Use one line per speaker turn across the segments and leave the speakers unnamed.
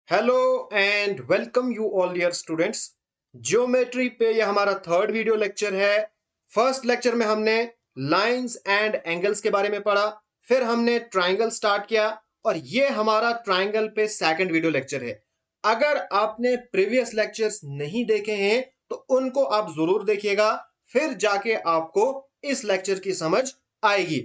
Hello and welcome you all dear students. Geometry पे यह हमारा थर्ड वीडियो लेक्चर है। फर्स्ट लेक्चर में हमने लाइंस एंड एंगल्स के बारे में पढ़ा, फिर हमने ट्राइंगल स्टार्ट किया और ये हमारा ट्राइंगल पे सेकंड वीडियो लेक्चर है। अगर आपने प्रीवियस लेक्चर्स नहीं देखे हैं तो उनको आप जरूर देखिएगा, फिर जाके आपको इस लेक्चर की समझ आएगी।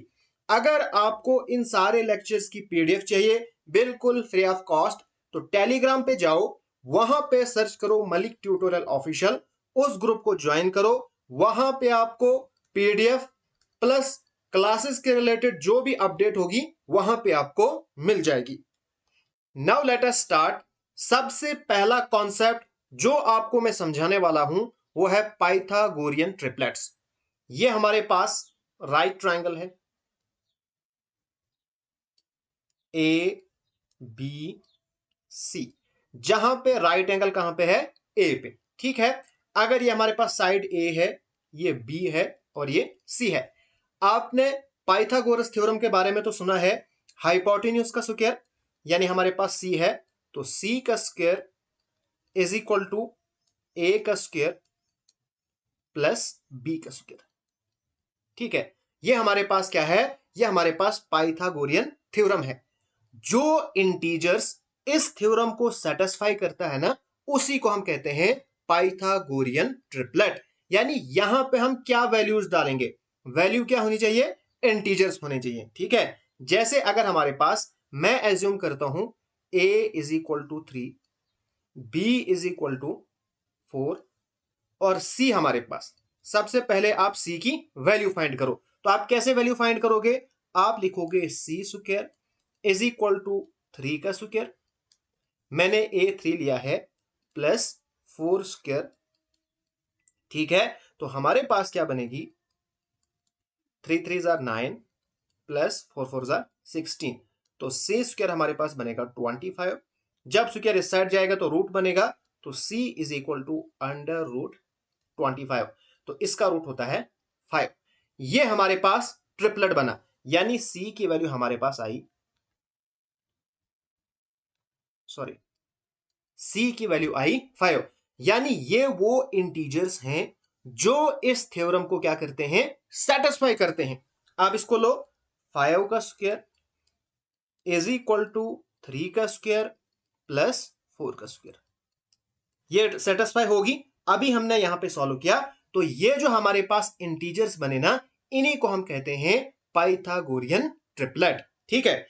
अगर आपको इन सारे लेक्चर्स की पीडीएफ चाहिए बिल्कुल फ्री ऑफ कॉस्ट, तो टेलीग्राम पे जाओ, वहां पे सर्च करो मलिक ट्यूटोरियल ऑफिशियल, उस ग्रुप को ज्वाइन करो। वहां पे आपको पीडीएफ प्लस क्लासेस के रिलेटेड जो भी अपडेट होगी वहां पे आपको मिल जाएगी। Now let us start. सबसे पहला कॉन्सेप्ट जो आपको मैं समझाने वाला हूं वो है पाइथागोरियन ट्रिपलेट्स। ये हमारे पास राइट ट्रायंगल है, ए बी सी, जहां पे राइट एंगल कहां पे है, ए पे। ठीक है, अगर ये हमारे पास साइड ए है, ये बी है और ये सी है। आपने पाइथागोरस थ्योरम के बारे में तो सुना है, हाइपोटेन्यूज का स्क्वायर, यानी हमारे पास सी है तो सी का स्क्वायर इज इक्वल टू ए का स्क्वायर प्लस बी का स्क्वायर। ठीक है, ये हमारे पास क्या है, ये हमारे पास पाइथागोरियन थ्योरम है। जो इंटीजर्स इस थ्योरम को सेटिस्फाई करता है ना, उसी को हम कहते हैं पाइथागोरियन ट्रिपलेट। यानी यहां पे हम क्या वैल्यूज डालेंगे, वैल्यू क्या होनी चाहिए, इंटीजर्स होने चाहिए। ठीक है, जैसे अगर हमारे पास, मैं एज्यूम करता हूं a is equal to 3, b is equal to 4 और सी हमारे पास। सबसे पहले आप सी की वैल्यू फाइंड करो। तो आप कैसे वैल्यू फाइंड करोगे, आप लिखोगे सी स्क्वायर इज इक्वल टू 3 का स्क्वायर, मैंने ए 3 लिया है, प्लस 4 स्क्वायर। ठीक है, तो हमारे पास क्या बनेगी, 3 3 जार 9 प्लस 4 4 जार 16। तो सी स्क्वायर हमारे पास बनेगा 25। जब स्क्वायर इस साइड जाएगा तो रूट बनेगा, तो C is equal to under root 25। तो इसका रूट होता है 5। ये हमारे पास ट्रिपलेट बना, यानी सी की वैल्यू हमारे पास आई, सॉरी, सी की वैल्यू आई 5। यानी ये वो इंटीजर्स हैं जो इस थ्योरम को क्या करते हैं, सेटिस्फाई करते हैं। आप इसको लो, 5 का स्क्वायर इज इक्वल टू 3 का स्क्वायर प्लस 4 का स्क्वायर, ये सेटिस्फाई होगी। अभी हमने यहां पे सॉल्व किया, तो ये जो हमारे पास इंटीजर्स बने ना, इन्हीं को हम कहते हैं पाइथागोरियन ट्रिपलेट। ठीक है,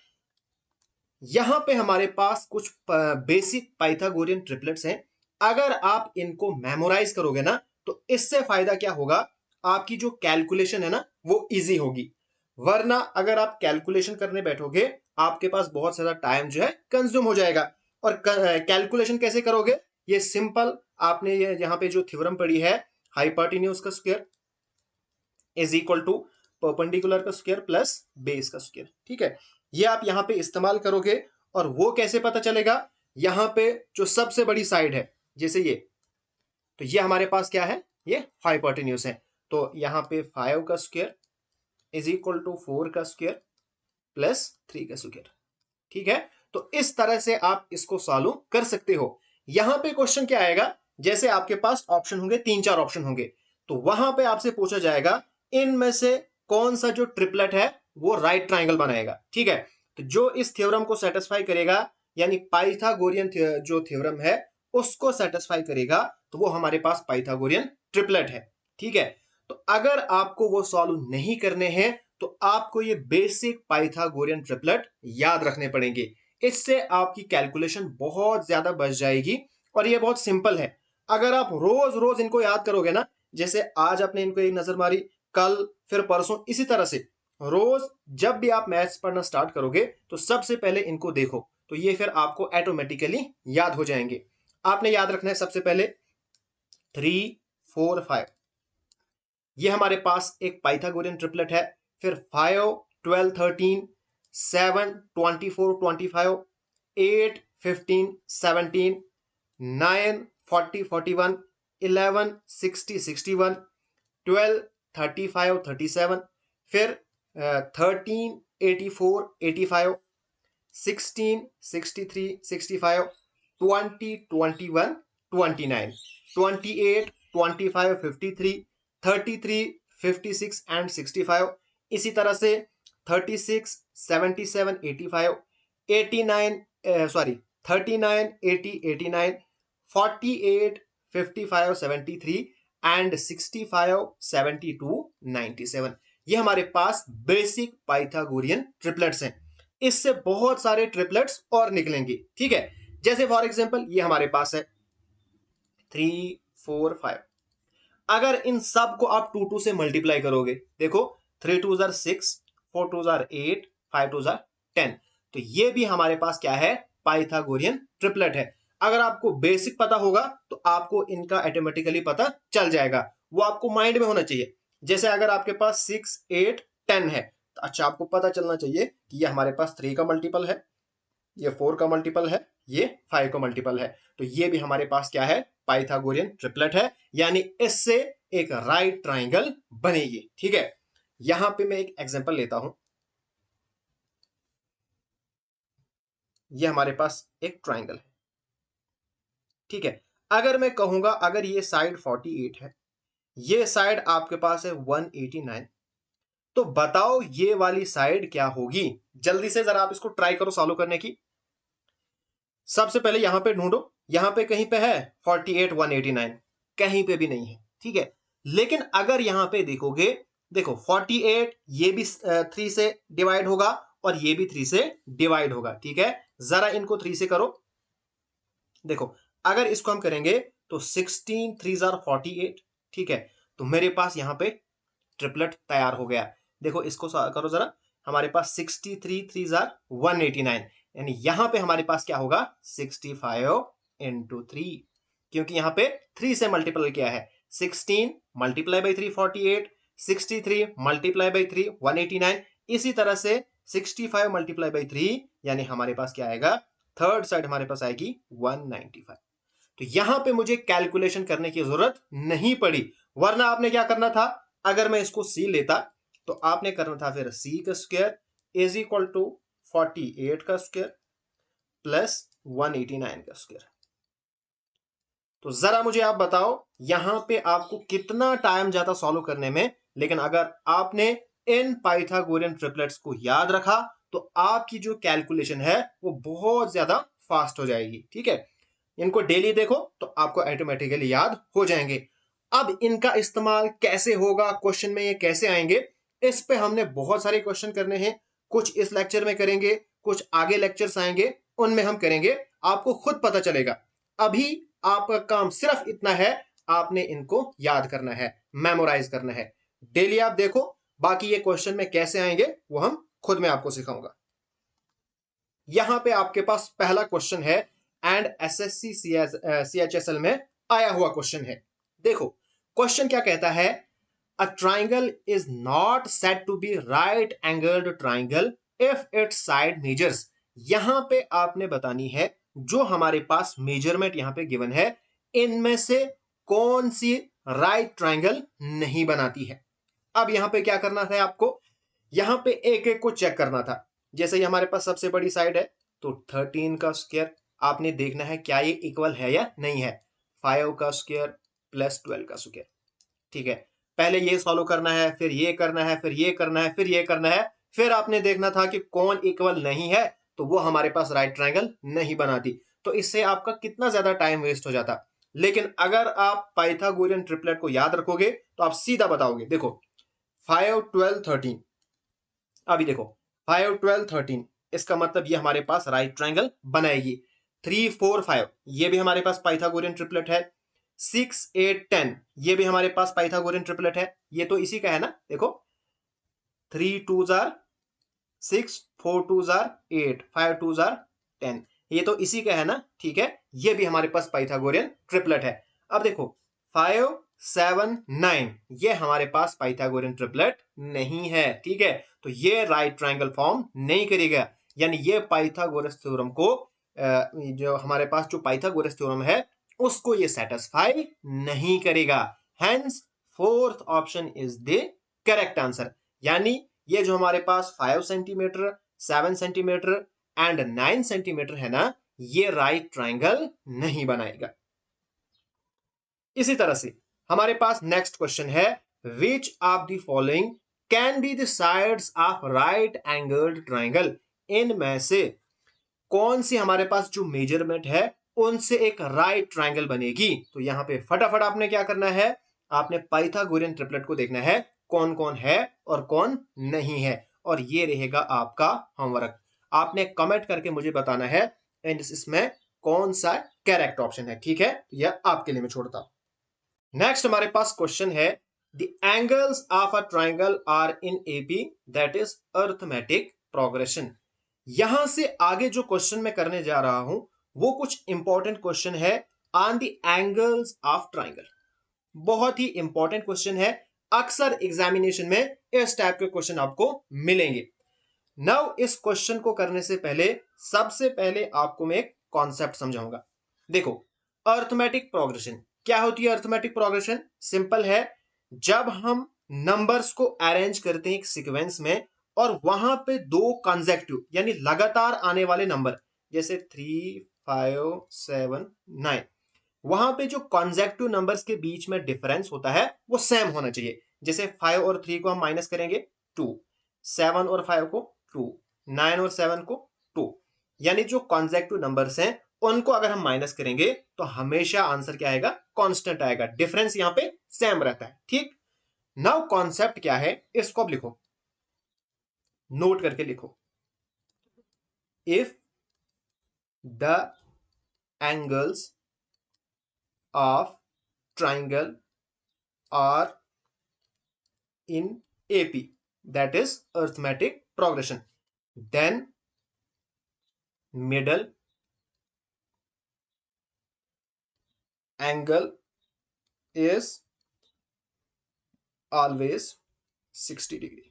यहां पे हमारे पास कुछ बेसिक पाइथागोरियन ट्रिपलेट्स हैं। अगर आप इनको मेमोराइज करोगे ना, तो इससे फायदा क्या होगा, आपकी जो कैलकुलेशन है ना वो इजी होगी। वरना अगर आप कैलकुलेशन करने बैठोगे, आपके पास बहुत ज्यादा टाइम जो है कंज्यूम हो जाएगा। और कैलकुलेशन कैसे करोगे, ये सिंपल, आपने ये यहाँ पे जो थ्योरम पढ़ी है, हाइपोटेन्यूज का square is equal to perpendicular का स्क्वायर प्लस बेस का स्क्वायर। ठीक है, ये आप यहां पे इस्तेमाल करोगे। और वो कैसे पता चलेगा, यहां पे जो सबसे बड़ी साइड है, जैसे ये, तो ये हमारे पास क्या है, ये हाइपोटेन्यूज है। तो यहां पे 5 का स्क्वायर इज इक्वल टू 4 का स्क्वायर प्लस 3 का स्क्वायर। ठीक है, तो इस तरह से आप इसको सॉल्व कर सकते हो। यहां पे क्वेश्चन क्या आएगा, जैसे आपके पास ऑप्शन होंगे, 3 4 ऑप्शन होंगे, तो वहां पे आपसे पूछा जाएगा इनमें से कौन सा जो ट्रिपलेट है वो राइट ट्राइंगल बनाएगा। ठीक है, तो जो इस थ्योरम को सेटिस्फाई करेगा, यानी पाइथागोरियन जो थ्योरम है उसको सेटिस्फाई करेगा, तो वो हमारे पास पाइथागोरियन ट्रिपलेट है। ठीक है, तो अगर आपको वो सॉल्व नहीं करने हैं, तो आपको ये बेसिक पाइथागोरियन ट्रिपलेट याद रखने पड़ेंगे। इससे आपकी कैलकुलेशन बहुत ज्यादा बच जाएगी और ये बहुत सिंपल है। अगर आप रोज रोज इनको याद करोगे ना, जैसे आज आपने इनको एक नजर मारी, कल, फिर परसों, इसी तरह से रोज जब भी आप मैथ्स पढ़ना स्टार्ट करोगे तो सबसे पहले इनको देखो, तो ये फिर आपको ऑटोमेटिकली याद हो जाएंगे। आपने याद रखना है सबसे पहले 3 4 5, ये हमारे पास एक पाइथागोरियन ट्रिपलेट है। फिर 5 12 13, 7 24 25, 8 15 17, 9 40 41, 11 60 61, 12 35 37, फिर 13 84 85, 16 63 65, 20, 21, 29, 28, 25, 53, 33, 56 एंड 65। इसी तरह से 36, 77, 85, 89, सॉरी 39, 80, 89, 48, 55, 73 एंड 65, 72, 97। ये हमारे पास बेसिक पाइथागोरियन ट्रिपलेट्स हैं। इससे बहुत सारे ट्रिपलेट्स और निकलेंगे, ठीक है। जैसे फॉर एग्जांपल ये हमारे पास है 3, 4, 5। अगर इन सब को आप 2 से मल्टीप्लाई करोगे, देखो 3 2 जार 6, 4 2 जार 8, 5 2 जार 10, तो ये भी हमारे पास क्या है, पाइथागोरियन ट्रिपलेट है। अगर आपको बेसिक पता होगा तो आपको इनका ऑटोमेटिकली पता चल जाएगा, वो आपको माइंड में होना चाहिए। जैसे अगर आपके पास 6, 8, 10 है, तो अच्छा आपको पता चलना चाहिए कि ये हमारे पास 3 का मल्टीपल है, ये 4 का मल्टीपल है, ये 5 का मल्टीपल है। तो ये भी हमारे पास क्या है, पाइथागोरियन ट्रिपलेट है, यानी इससे एक राइट ट्राइंगल बनेगी, ठीक है। यहां पे मैं एक एग्जांपल लेता हूं। ये हमारे पास एक ट्राइंगल है, ठीक है। अगर मैं कहूंगा अगर ये साइड 48 है, ये साइड आपके पास है 189, तो बताओ ये वाली साइड क्या होगी। जल्दी से जरा आप इसको ट्राई करो सॉल्व करने की। सबसे पहले यहां पे ढूंढो, यहां पे कहीं पे है 48, 189, कहीं पे भी नहीं है, ठीक है। लेकिन अगर यहां पे देखोगे, देखो 48 ये भी 3 से डिवाइड होगा और ये भी 3 से डिवाइड होगा, ठीक है। जरा इनको 3 से करो, देखो अगर इसको हम करेंगे तो 16 3 जार 48, ठीक है। तो मेरे पास यहां पे ट्रिपलेट तैयार हो गया। देखो इसको करो जरा, हमारे पास 63 3 जार 189, यानी यहां पे हमारे पास क्या होगा 65 इंटू 3, क्योंकि यहां पे 3 से मल्टीप्लाई किया है। 16 मल्टीप्लाई बाई 3 48, 63 मल्टीप्लाई बाई 3 189, इसी तरह से 65 मल्टीप्लाई बाई 3, यानी हमारे पास क्या आएगा, थर्ड साइड हमारे पास आएगी 195। तो यहां पे मुझे कैलकुलेशन करने की जरूरत नहीं पड़ी, वरना आपने क्या करना था, अगर मैं इसको सी लेता तो आपने करना था फिर सी का स्क्वायर इज इक्वल टू 48 का स्क्वायर प्लस 189 का स्क्वायर। तो जरा मुझे आप बताओ यहां पे आपको कितना टाइम जाता सॉल्व करने में, लेकिन अगर आपने इन पाइथागोरियन ट्रिपलेट्स को याद रखा तो आपकी जो कैलकुलेशन है वो बहुत ज्यादा फास्ट हो जाएगी, ठीक है। इनको डेली देखो तो आपको ऑटोमेटिकली याद हो जाएंगे। अब इनका इस्तेमाल कैसे होगा, क्वेश्चन में ये कैसे आएंगे, इस पे हमने बहुत सारे क्वेश्चन करने हैं। कुछ इस लेक्चर में करेंगे, कुछ आगे लेक्चर्स आएंगे उनमें हम करेंगे, आपको खुद पता चलेगा। अभी आपका काम सिर्फ इतना है, आपने इनको याद करना है, मेमोराइज करना है। डेली आप देखो, बाकी ये क्वेश्चन में कैसे आएंगे वो हम खुद में आपको सिखाऊंगा। यहां पे आपके पास पहला क्वेश्चन है एंड एसएससी सीएचएसएल में आया हुआ क्वेश्चन है। देखो क्वेश्चन क्या कहता है, a triangle is not said to be right angled triangle if its side measures. यहां पे आपने बतानी है जो हमारे पास मेजरमेंट यहां पे गिवन है, इनमें से कौन सी राइट ट्राइंगल नहीं बनाती है। अब यहां पे क्या करना था आपको, यहां पे एक एक को चेक करना था। जैसे ये हमारे पास सबसे बड़ी साइड है, तो 13 का स्क्वायर आपने देखना है क्या ये इक्वल है या नहीं है। 5 का स्क्वायर प्लस 12 का स्क्वायर, ठीक है। पहले ये सॉल्व करना है, फिर ये करना है, फिर ये करना है, फिर ये करना है, फिर आपने देखना था कि कौन इक्वल नहीं है, तो वो हमारे पास राइट ट्राइंगल नहीं बनाती। तो इससे आपका कितना ज्यादा टाइम वेस्ट हो जाता। लेकिन अगर आप पाइथागोरियन ट्रिपलेट को याद रखोगे तो आप सीधा बताओगे। देखो 5 12 13, अभी देखो 5 12 13, इसका मतलब ये हमारे पास राइट ट्राइंगल बनाएगी। 3 4 5 ये भी हमारे पास पाइथागोरियन ट्रिपलेट है। 6 8 10 ये भी हमारे पास पाइथागोरियन ट्रिपलेट है, ये तो इसी का है ना। देखो 3 2 जार 6, 4 2 जार 8, 5 2 जार 10, ये तो इसी का है ना, ठीक है। ये भी हमारे पास पाइथागोरियन ट्रिपलेट है। अब देखो 5 7 9 ये हमारे पास पाइथागोरियन ट्रिपलेट नहीं है, ठीक है। तो ये राइट ट्राइंगल फॉर्म नहीं करेगा, यानी ये पाइथागोरस थ्योरम को जो हमारे पास जो पाइथागोरस थ्योरम है उसको ये सेटिस्फाई नहीं करेगा। Hence fourth option is the correct answer. यानी ये जो हमारे पास 5 सेंटीमीटर 7 सेंटीमीटर एंड 9 सेंटीमीटर है ना, ये राइट ट्राइंगल नहीं बनाएगा। इसी तरह से हमारे पास नेक्स्ट क्वेश्चन है, which of the following can be the sides of right angled triangle. इनमें से कौन सी हमारे पास जो मेजरमेंट है उनसे एक राइट ट्राइंगल बनेगी। तो यहां पे फटाफट आपने क्या करना है, आपने पाइथागोरियन ट्रिपलेट को देखना है कौन कौन है और कौन नहीं है, और ये रहेगा आपका होमवर्क। आपने कमेंट करके मुझे बताना है इसमें कौन सा करेक्ट ऑप्शन है। ठीक है, यह आपके लिए मैं छोड़ता हूं। नेक्स्ट हमारे पास क्वेश्चन है, the angles of a triangle are in AP that is arithmetic progression. यहां से आगे जो क्वेश्चन मैं करने जा रहा हूं वो कुछ इंपॉर्टेंट क्वेश्चन है on the angles of triangle. बहुत ही इंपॉर्टेंट क्वेश्चन है, अक्सर एग्जामिनेशन में इस टाइप के क्वेश्चन आपको मिलेंगे। नाउ इस क्वेश्चन को करने से पहले सबसे पहले आपको मैं एक कॉन्सेप्ट समझाऊंगा। देखो, अर्थमेटिक प्रोग्रेशन क्या होती है। अर्थमेटिक प्रोग्रेशन सिंपल है, जब हम नंबर्स को अरेंज करते हैं एक सीक्वेंस में और वहां पे दो कंसेक्टिव यानी लगातार आने वाले नंबर जैसे 3, 5, 7, 9, वहां पे जो कॉन्जेक्टिव नंबर्स के बीच में डिफरेंस होता है वो सेम होना चाहिए। जैसे 5 और 3 को हम माइनस करेंगे 2, 7 और 5 को 2, 9 और 7 को 2, यानी जो कॉन्जेक्टिव नंबर्स हैं उनको अगर हम माइनस करेंगे तो हमेशा आंसर क्या आएगा, कांस्टेंट आएगा, डिफरेंस यहां पे सेम रहता है। ठीक, नाउ कॉन्सेप्ट क्या है इसको अब लिखो, नोट करके लिखो। If the angles of triangle are in AP, that is arithmetic progression, then middle angle is always 60 degree.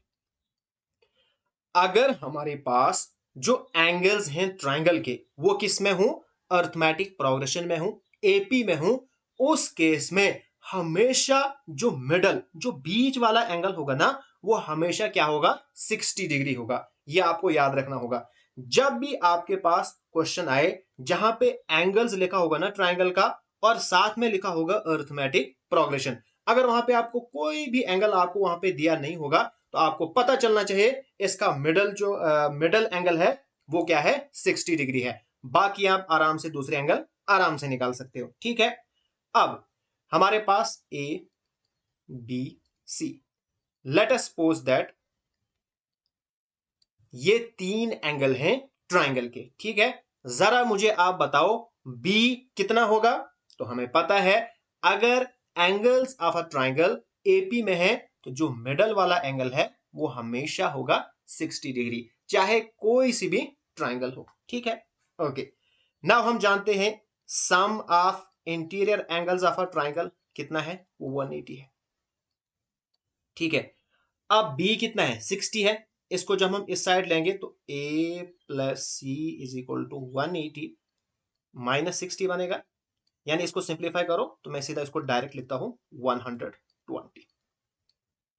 अगर हमारे पास जो एंगल्स हैं ट्राइंगल के वो किस में हूं, अर्थमेटिक प्रोग्रेशन में हूं, एपी में हूं, उस केस में हमेशा जो मिडल जो बीच वाला एंगल होगा ना वो हमेशा क्या होगा, 60 डिग्री होगा। यह आपको याद रखना होगा। जब भी आपके पास क्वेश्चन आए जहां पे एंगल्स लिखा होगा ना ट्राइंगल का और साथ में लिखा होगा अर्थमेटिक प्रोग्रेशन, अगर वहां पे आपको कोई भी एंगल आपको वहां पे दिया नहीं होगा तो आपको पता चलना चाहिए इसका मिडल जो मिडल एंगल है वो क्या है, 60 डिग्री है। बाकी आप आराम से दूसरे एंगल आराम से निकाल सकते हो। ठीक है, अब हमारे पास A B C, let us suppose that ये तीन एंगल हैं ट्राइंगल के। ठीक है, जरा मुझे आप बताओ बी कितना होगा। तो हमें पता है अगर angles of a triangle AP में है तो जो मिडल वाला एंगल है वो हमेशा होगा 60 डिग्री, चाहे कोई सी भी ट्राइंगल हो। ठीक है, ओके। नाउ हम जानते हैं sum of interior angles of a triangle कितना है, वो 180 है। ठीक है, अब बी कितना है, 60 है। इसको जब हम इस साइड लेंगे तो a plus C is equal to 180 minus 60 बनेगा। यानी इसको सिंप्लीफाई करो तो मैं सीधा इसको डायरेक्ट लिखता हूं 120।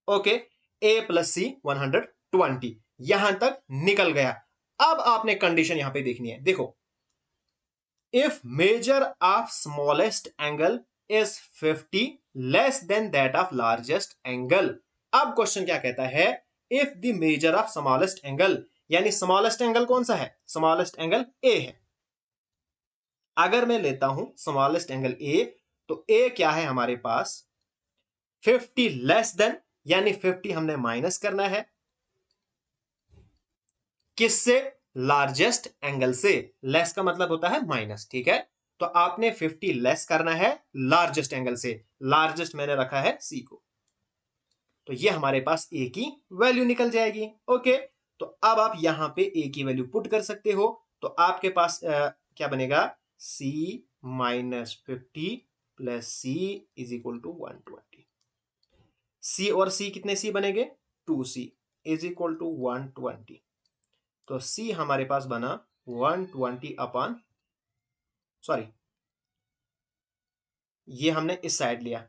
ओके, a प्लस सी 120 यहां तक निकल गया। अब आपने कंडीशन यहां पे देखनी है। देखो, if measure of smallest angle is 50 less than that of largest angle. अब क्वेश्चन क्या कहता है, if the measure of smallest angle, यानी स्मॉलेस्ट एंगल कौन सा है, स्मॉलेस्ट एंगल ए है। अगर मैं लेता हूं स्मॉलेस्ट एंगल ए तो ए क्या है हमारे पास 50 लेस देन, यानी 50 हमने माइनस करना है किससे, लार्जेस्ट एंगल से। लेस का मतलब होता है माइनस। ठीक है, तो आपने 50 लेस करना है लार्जेस्ट एंगल से। लार्जेस्ट मैंने रखा है सी को, तो ये हमारे पास ए की वैल्यू निकल जाएगी। ओके, तो अब आप यहां पे ए की वैल्यू पुट कर सकते हो। तो आपके पास क्या बनेगा, C minus 50 plus C is equal to 120। C और सी कितने सी बनेंगे, 2c इज इक्वल टू 120। तो सी हमारे पास बना 120 अपॉन, सॉरी ये हमने इस साइड लिया,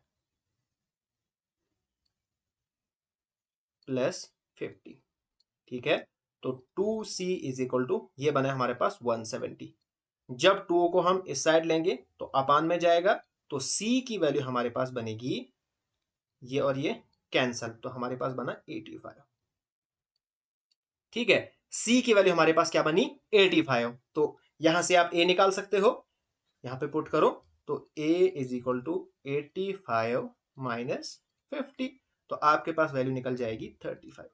प्लस 50। ठीक है, तो 2c इज इक्वल टू ये बना हमारे पास 170 जब 2 को हम इस साइड लेंगे तो अपान में जाएगा, तो सी की वैल्यू हमारे पास बनेगी, ये और ये कैंसल, तो हमारे पास बना 85। ठीक है, सी की वैल्यू हमारे पास क्या बनी 85। तो यहां से आप ए निकाल सकते हो, यहां पे पुट करो, तो a is equal to 85 minus 50, तो आपके पास वैल्यू निकल जाएगी 35।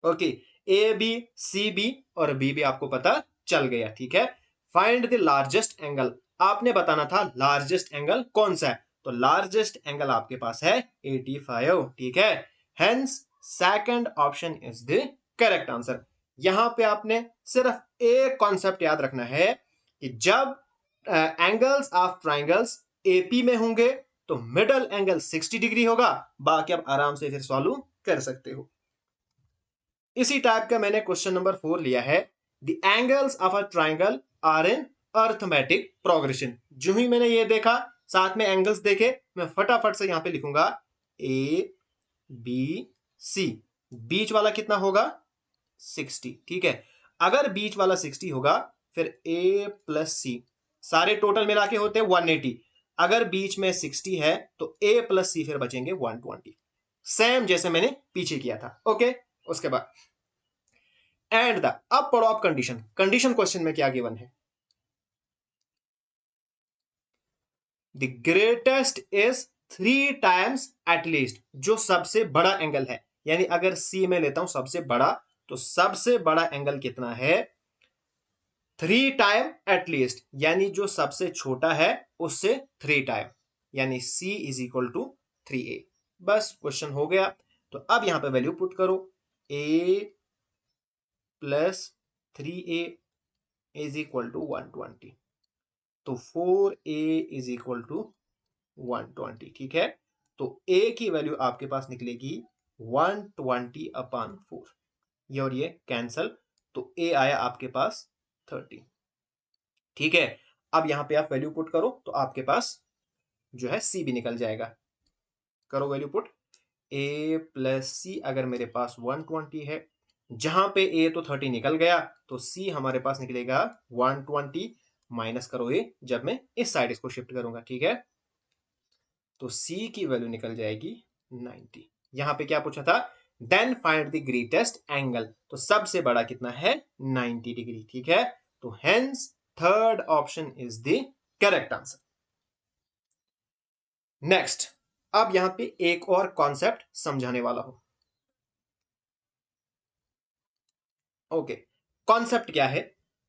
Okay, A B C B और बी भी आपको पता चल गया। ठीक है, फाइंड द लार्जेस्ट एंगल, आपने बताना था लार्जेस्ट एंगल कौन सा है, तो लार्जेस्ट एंगल आपके पास है 85। ठीक है, hence second option is the correct answer. यहां पे आपने सिर्फ एक कॉन्सेप्ट याद रखना है कि जब एंगल्स ऑफ ट्राइंगल्स एपी में होंगे तो मिडल एंगल 60 डिग्री होगा, बाकी आप आराम से फिर सॉल्व कर सकते हो। इसी टाइप का मैंने क्वेश्चन नंबर 4 लिया है, the angles of a triangle are in arithmetic progression. जो ही मैंने ये देखा, साथ में एंगल्स देखे, मैं फटाफट से यहां पे लिखूंगा ए बी सी, बीच वाला कितना होगा 60। ठीक है, अगर बीच वाला 60 होगा फिर a प्लस सी, सारे टोटल मिला के होते हैं 180, अगर बीच में 60 है तो a प्लस सी फिर बचेंगे 120, सेम जैसे मैंने पीछे किया था। ओके, उसके बाद एंड द, अब पढ़ो आप कंडीशन, कंडीशन क्वेश्चन में क्या गिवन है, the greatest is 3 times at least, जो सबसे बड़ा एंगल है, यानी अगर सी में लेता हूं सबसे बड़ा, तो सबसे बड़ा एंगल कितना है 3 टाइम एटलीस्ट, यानी जो सबसे छोटा है उससे 3 टाइम, यानी C is equal to 3a। बस क्वेश्चन हो गया। तो अब यहां पे वैल्यू पुट करो, a plus 3a is equal to 120, तो 4a इज इक्वल टू 120। ठीक है, तो a की वैल्यू आपके पास निकलेगी 120 अपान 4, ये और ये कैंसल, तो a आया आपके पास 30। ठीक है, अब यहां पे आप वैल्यू पुट करो तो आपके पास जो है सी भी निकल जाएगा। करो वैल्यू पुट, ए प्लस सी, अगर मेरे पास 120 है, जहां पे ए तो 30 निकल गया, तो सी हमारे पास निकलेगा 120, माइनस करो ए जब मैं इस साइड इसको शिफ्ट करूंगा। ठीक है, तो सी की वैल्यू निकल जाएगी 90। यहां पे क्या पूछा था, then find the greatest angle, तो सबसे बड़ा कितना है 90 डिग्री। ठीक है, तो hence third option is the correct answer. Next, अब यहां पे एक और कॉन्सेप्ट समझाने वाला हूं। ओके, कॉन्सेप्ट क्या है,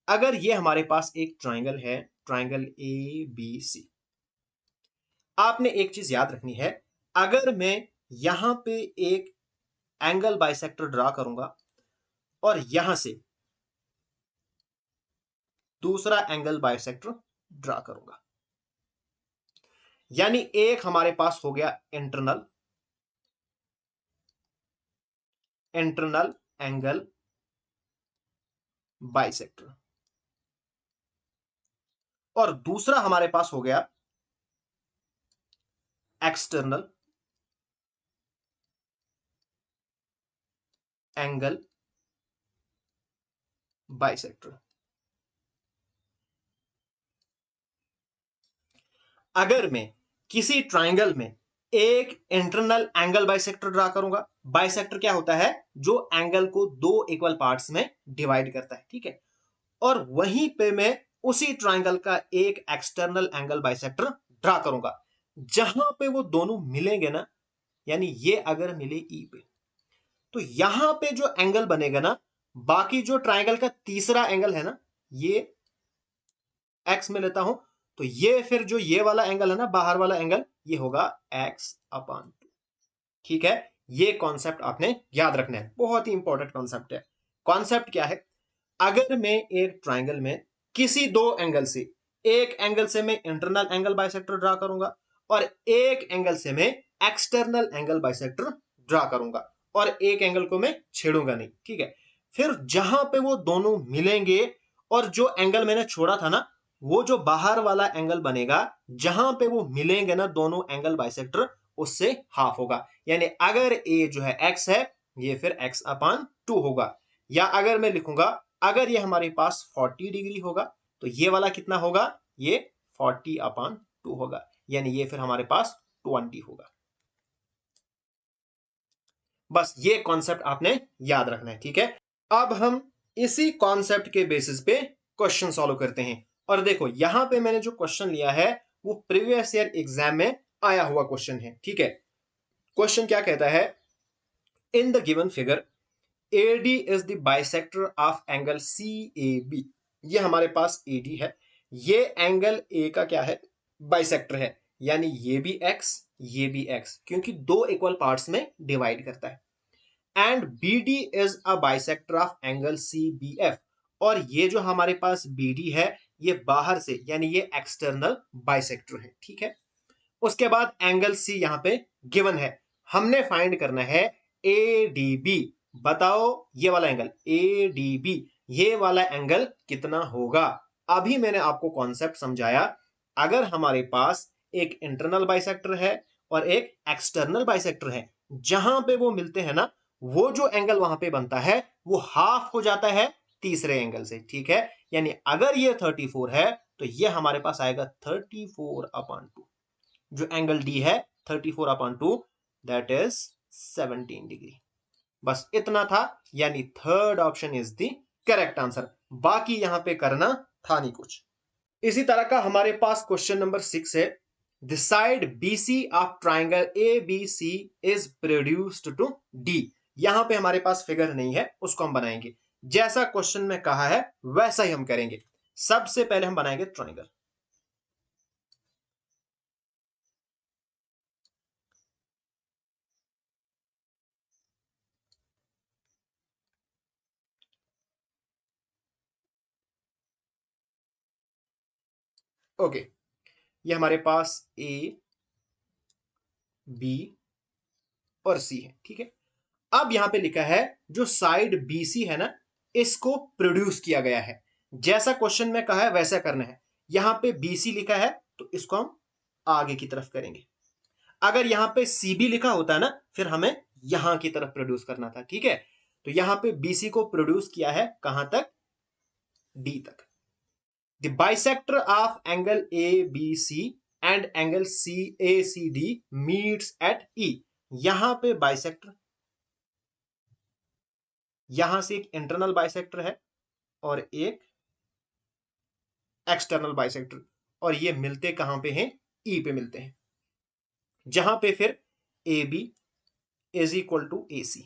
अगर ये हमारे पास एक ट्राइंगल है, ट्राइंगल ए बी सी, आपने एक चीज याद रखनी है, अगर मैं यहां पे एक एंगल बाइसेक्टर ड्रा करूंगा और यहां से दूसरा एंगल बाइसेक्टर ड्रा करूंगा, यानी एक हमारे पास हो गया इंटरनल इंटरनल एंगल बाइसेक्टर, और दूसरा हमारे पास हो गया एक्सटर्नल एंगल बाइसेक्टर। अगर मैं किसी ट्राइंगल में एक इंटरनल एंगल बाइसेक्टर ड्रा करूंगा, बाइसेक्टर क्या होता है, जो एंगल को दो इक्वल पार्ट्स में डिवाइड करता है। ठीक है, और वहीं पे मैं उसी ट्राइंगल का एक एक्सटर्नल एंगल बाइसेक्टर ड्रा करूंगा, जहां पे वो दोनों मिलेंगे ना, यानी ये अगर मिले ई पे, तो यहां पे जो एंगल बनेगा ना, बाकी जो ट्राइंगल का तीसरा एंगल है ना, ये एक्स में लेता हूं, तो ये फिर जो ये वाला एंगल है ना, बाहर वाला एंगल, ये होगा एक्स अपान 2। ठीक है, ये कॉन्सेप्ट आपने याद रखना है, बहुत ही इंपॉर्टेंट कॉन्सेप्ट है। कॉन्सेप्ट क्या है, अगर मैं एक ट्राइंगल में किसी दो एंगल से, एक एंगल से मैं इंटरनल एंगल बाइसेक्टर ड्रा करूंगा और एक एंगल से मैं एक्सटर्नल एंगल बाइसेक्टर ड्रा करूंगा, और एक एंगल को मैं छेड़ूंगा नहीं। ठीक है, फिर जहां पे वो दोनों मिलेंगे और जो एंगल मैंने छोड़ा था ना, वो जो बाहर वाला एंगल बनेगा, जहां पे वो मिलेंगे ना दोनों एंगल बाइसेक्टर, उससे हाफ होगा, यानी अगर ए जो है एक्स है, ये फिर एक्स अपान 2 होगा। या अगर मैं लिखूंगा, अगर ये हमारे पास 40 डिग्री होगा, तो ये वाला कितना होगा, ये 40/2 होगा, यानी ये फिर हमारे पास 20 होगा। बस ये कॉन्सेप्ट आपने याद रखना है, ठीक है। अब हम इसी कॉन्सेप्ट के बेसिस पे क्वेश्चन सॉल्व करते हैं। और देखो यहां पे मैंने जो क्वेश्चन लिया है वो प्रीवियस ईयर एग्जाम में आया हुआ क्वेश्चन है, ठीक है। क्वेश्चन क्या कहता है, in the given figure AD is the bisector of angle CAB। ये हमारे पास AD है, ये एंगल A का क्या है, बाइसेक्टर है, यानी ये भी x ये भी x, क्योंकि दो इक्वल पार्ट्स में डिवाइड करता है। And BD is a bisector of angle CBF, और ये जो हमारे पास BD है ये बाहर से यानी ये एक्सटर्नल बाइसेक्टर है, ठीक है। उसके बाद एंगल C यहां पे गिवन है, हमने फाइंड करना है ADB। बताओ ये वाला एंगल ADB, ये वाला एंगल कितना होगा। अभी मैंने आपको कॉन्सेप्ट समझाया, अगर हमारे पास एक इंटरनल बाइसेक्टर है और एक एक्सटर्नल बाइसेक्टर है, जहां पे वो मिलते हैं ना, वो जो एंगल वहां पे बनता है वो हाफ हो जाता है तीसरे एंगल से, ठीक है। यानी अगर ये 34 है तो ये हमारे पास आएगा 34/2। जो एंगल डी है 34/2, दैट इज 17 डिग्री। बस इतना था, यानी third option is the correct answer. बाकी यहां पे करना था नहीं कुछ। इसी तरह का हमारे पास क्वेश्चन नंबर 6 है, the side BC of triangle ABC is produced to D। यहां पे हमारे पास फिगर नहीं है, उसको हम बनाएंगे जैसा क्वेश्चन में कहा है वैसा ही हम करेंगे। सबसे पहले हम बनाएंगे ट्राइंगल। ओके, ये हमारे पास A B और C है, ठीक है। अब यहां पे लिखा है जो साइड BC है ना, इसको प्रोड्यूस किया गया है, जैसा क्वेश्चन में कहा है वैसा करना है। यहां पे BC लिखा है तो इसको हम आगे की तरफ करेंगे। अगर यहां पे CB लिखा होता है ना, फिर हमें यहां की तरफ प्रोड्यूस करना था, ठीक है। तो यहां पे BC को प्रोड्यूस किया है कहां तक, D तक। The bisector of angle ABC and angle CACD meets eight E। यहां पे बाइसेक्टर, यहां से एक इंटरनल बाइसेक्टर है और एक एक्सटर्नल बाइसेक्टर, और ये मिलते कहां पे हैं, ई पे मिलते हैं, जहां पे फिर AB is equal to AC,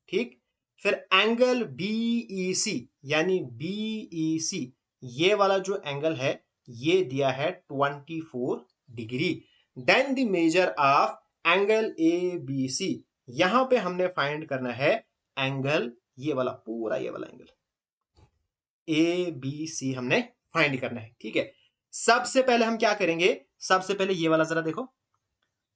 ठीक। फिर एंगल BEC, यानी BEC ये वाला जो एंगल है ये दिया है 24 degree. Then the measure of angle ABC, यहां पे हमने फाइंड करना है एंगल, ये वाला पूरा ये वाला एंगल ABC हमने फाइंड करना है, ठीक है। सबसे पहले हम क्या करेंगे, सबसे पहले ये वाला जरा देखो,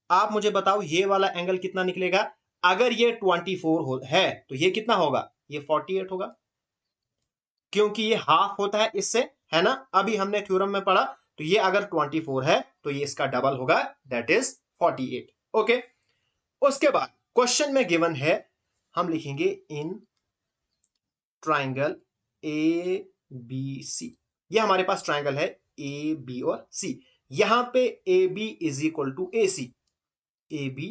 आप मुझे बताओ ये वाला एंगल कितना निकलेगा। अगर ये 24 है तो ये कितना होगा, ये 48 होगा, क्योंकि ये हाफ होता है इससे, है ना। अभी हमने थ्योरम में पढ़ा, तो ये अगर 24 है तो ये इसका डबल होगा, दैट इज 48। ओके, उसके बाद क्वेश्चन में गिवन है, हम लिखेंगे इन ट्राइंगल ABC। ये हमारे पास ट्राइंगल है AB और C। यहां पे AB is equal to AC, AB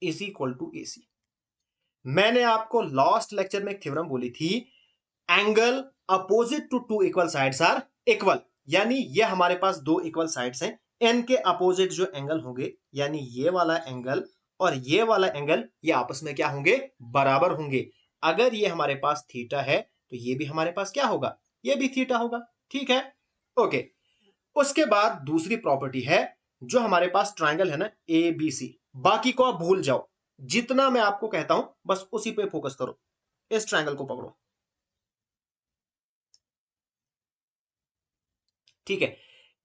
is equal to AC। मैंने आपको लास्ट लेक्चर में एक थ्योरम बोली थी, angle opposite to two equal sides are equal. यानी ये हमारे पास दो इक्वल साइड्स हैं, इनके अपोजिट जो एंगल होंगे, यानी ये वाला एंगल और ये वाला एंगल, ये आपस में क्या होंगे, बराबर होंगे। अगर ये हमारे पास थीटा है तो ये भी हमारे पास क्या होगा, ये भी थीटा होगा, ठीक है। ओके, उसके बाद दूसरी प्रॉपर्टी है, जो हमारे पास ट्राइंगल है ना ABC, बाकी को आप भूल जाओ, जितना मैं आपको कहता हूं बस उसी पे फोकस करो। इस ट्राइंगल को पकड़ो, ठीक है।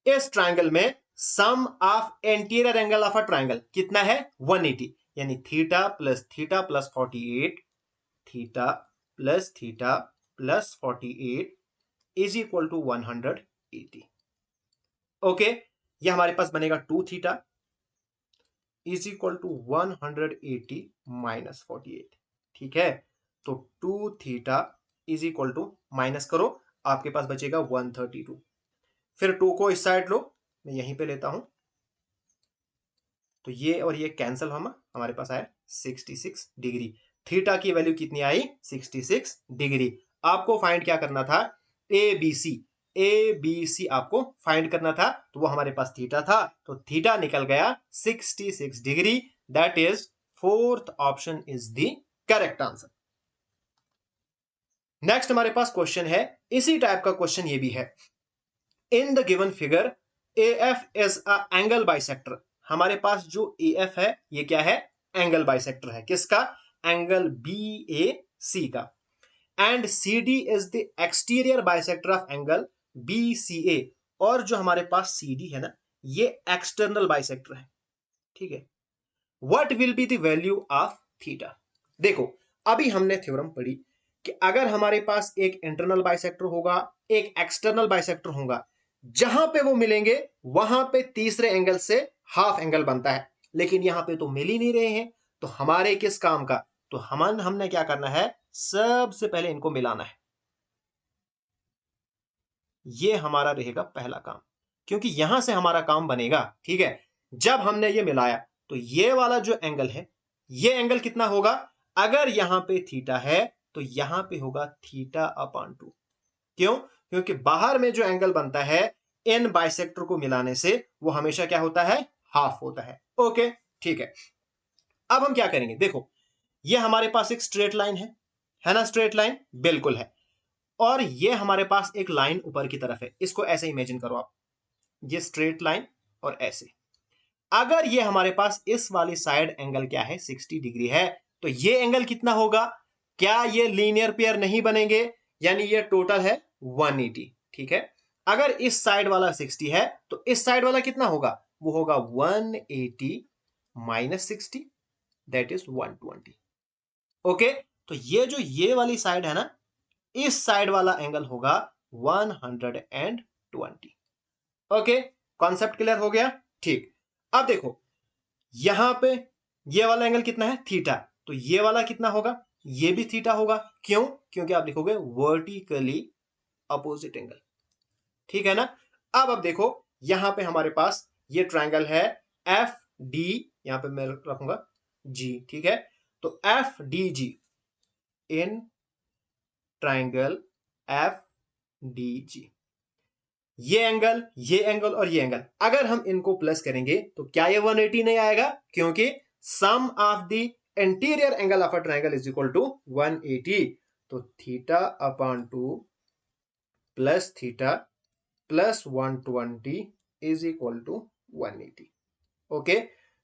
इस ट्राइंगल में sum of interior angle of a triangle कितना है, 180, यानी theta plus 48, theta plus 48 is equal to 180। Okay, ये हमारे पास बनेगा 2 theta is equal to 180 minus 48, ठीक है। तो 2 theta is equal to, minus करो, आपके पास बचेगा 132। फिर 2 को इस साइड लो, मैं यहीं पे लेता हूं, तो ये और ये कैंसिल हमारे पास आया 66 डिग्री। थीटा की वैल्यू कितनी आई? 66 डिग्री। आपको फाइंड क्या करना था? ए बी सी आपको फाइंड करना था, तो वो हमारे पास थीटा था, तो थीटा निकल गया 66 degree. That is fourth option is the correct answer. Next हमारे पास क्वेश्चन है, इसी टाइप का क्वेश्चन ये भी है। In the given figure AF is a angle bisector. हमारे पास जो AF है ये क्या है? एंगल बाइसेक्टर है। किसका? एंगल BAC का। And CD is the exterior bisector of angle BCA। और जो हमारे पास CD है ना, ये एक्सटर्नल बाइसेक्टर है। ठीक है। What will be the value of theta? देखो, अभी हमने थ्योरम पढ़ी कि अगर हमारे पास एक इंटरनल बाइसेक्टर होगा, एक एक्सटर्नल बाइसेक्टर होगा, जहां पे वो मिलेंगे वहां पे तीसरे एंगल से हाफ एंगल बनता है। लेकिन यहां पे तो मिल ही नहीं रहे हैं, तो हमारे किस काम का? तो हमने क्या करना है? सबसे पहले इनको मिलाना है। ये हमारा रहेगा पहला काम, क्योंकि यहां से हमारा काम बनेगा। ठीक है। जब हमने ये मिलाया तो ये वाला जो एंगल है, ये एंगल कितना होगा? अगर यहां पे थीटा है तो यहां पे होगा थीटा अपॉन 2। क्यों? क्योंकि बाहर में जो एंगल बनता है इन बाइसेक्टर को मिलाने से, वो हमेशा क्या होता है? हाफ होता है। ओके, ठीक है। अब हम क्या करेंगे? देखो, ये हमारे पास एक स्ट्रेट लाइन है ना? स्ट्रेट लाइन बिल्कुल है। और ये हमारे पास एक लाइन ऊपर की तरफ है, इसको ऐसे इमेजिन करो आप, ये स्ट्रेट लाइन और ऐसे। अगर ये हमारे पास इस वाली साइड एंगल क्या है? 60 डिग्री है, तो ये एंगल कितना होगा? क्या ये लीनियर पेयर नहीं बनेंगे? यानी ये टोटल है 180। ठीक है। अगर इस साइड वाला 60 है तो इस साइड वाला कितना होगा? वो होगा 180 माइनस 60, दैट इज 120। ओके, तो ये जो ये वाली साइड है ना, इस साइड वाला एंगल होगा 120। ओके, कॉन्सेप्ट क्लियर हो गया? ठीक। अब देखो, यहां पे ये वाला एंगल कितना है? थीटा। तो ये वाला कितना होगा? ये भी थीटा होगा। क्यों? क्योंकि आप लिखोगे वर्टिकली अपोजिट एंगल। ठीक है ना? अब देखो, यहां पे हमारे पास ये ट्रायंगल है FD, यहां पे मैं रखूंगा G। ठीक है। तो FDG, इन ट्रायंगल FDG, ये एंगल और ये एंगल, अगर हम इनको प्लस करेंगे तो क्या ये 180 नहीं आएगा? क्योंकि sum of the interior angle of a triangle is equal to 180। तो theta upon 2 plus theta plus 120 is equal to 180। Okay,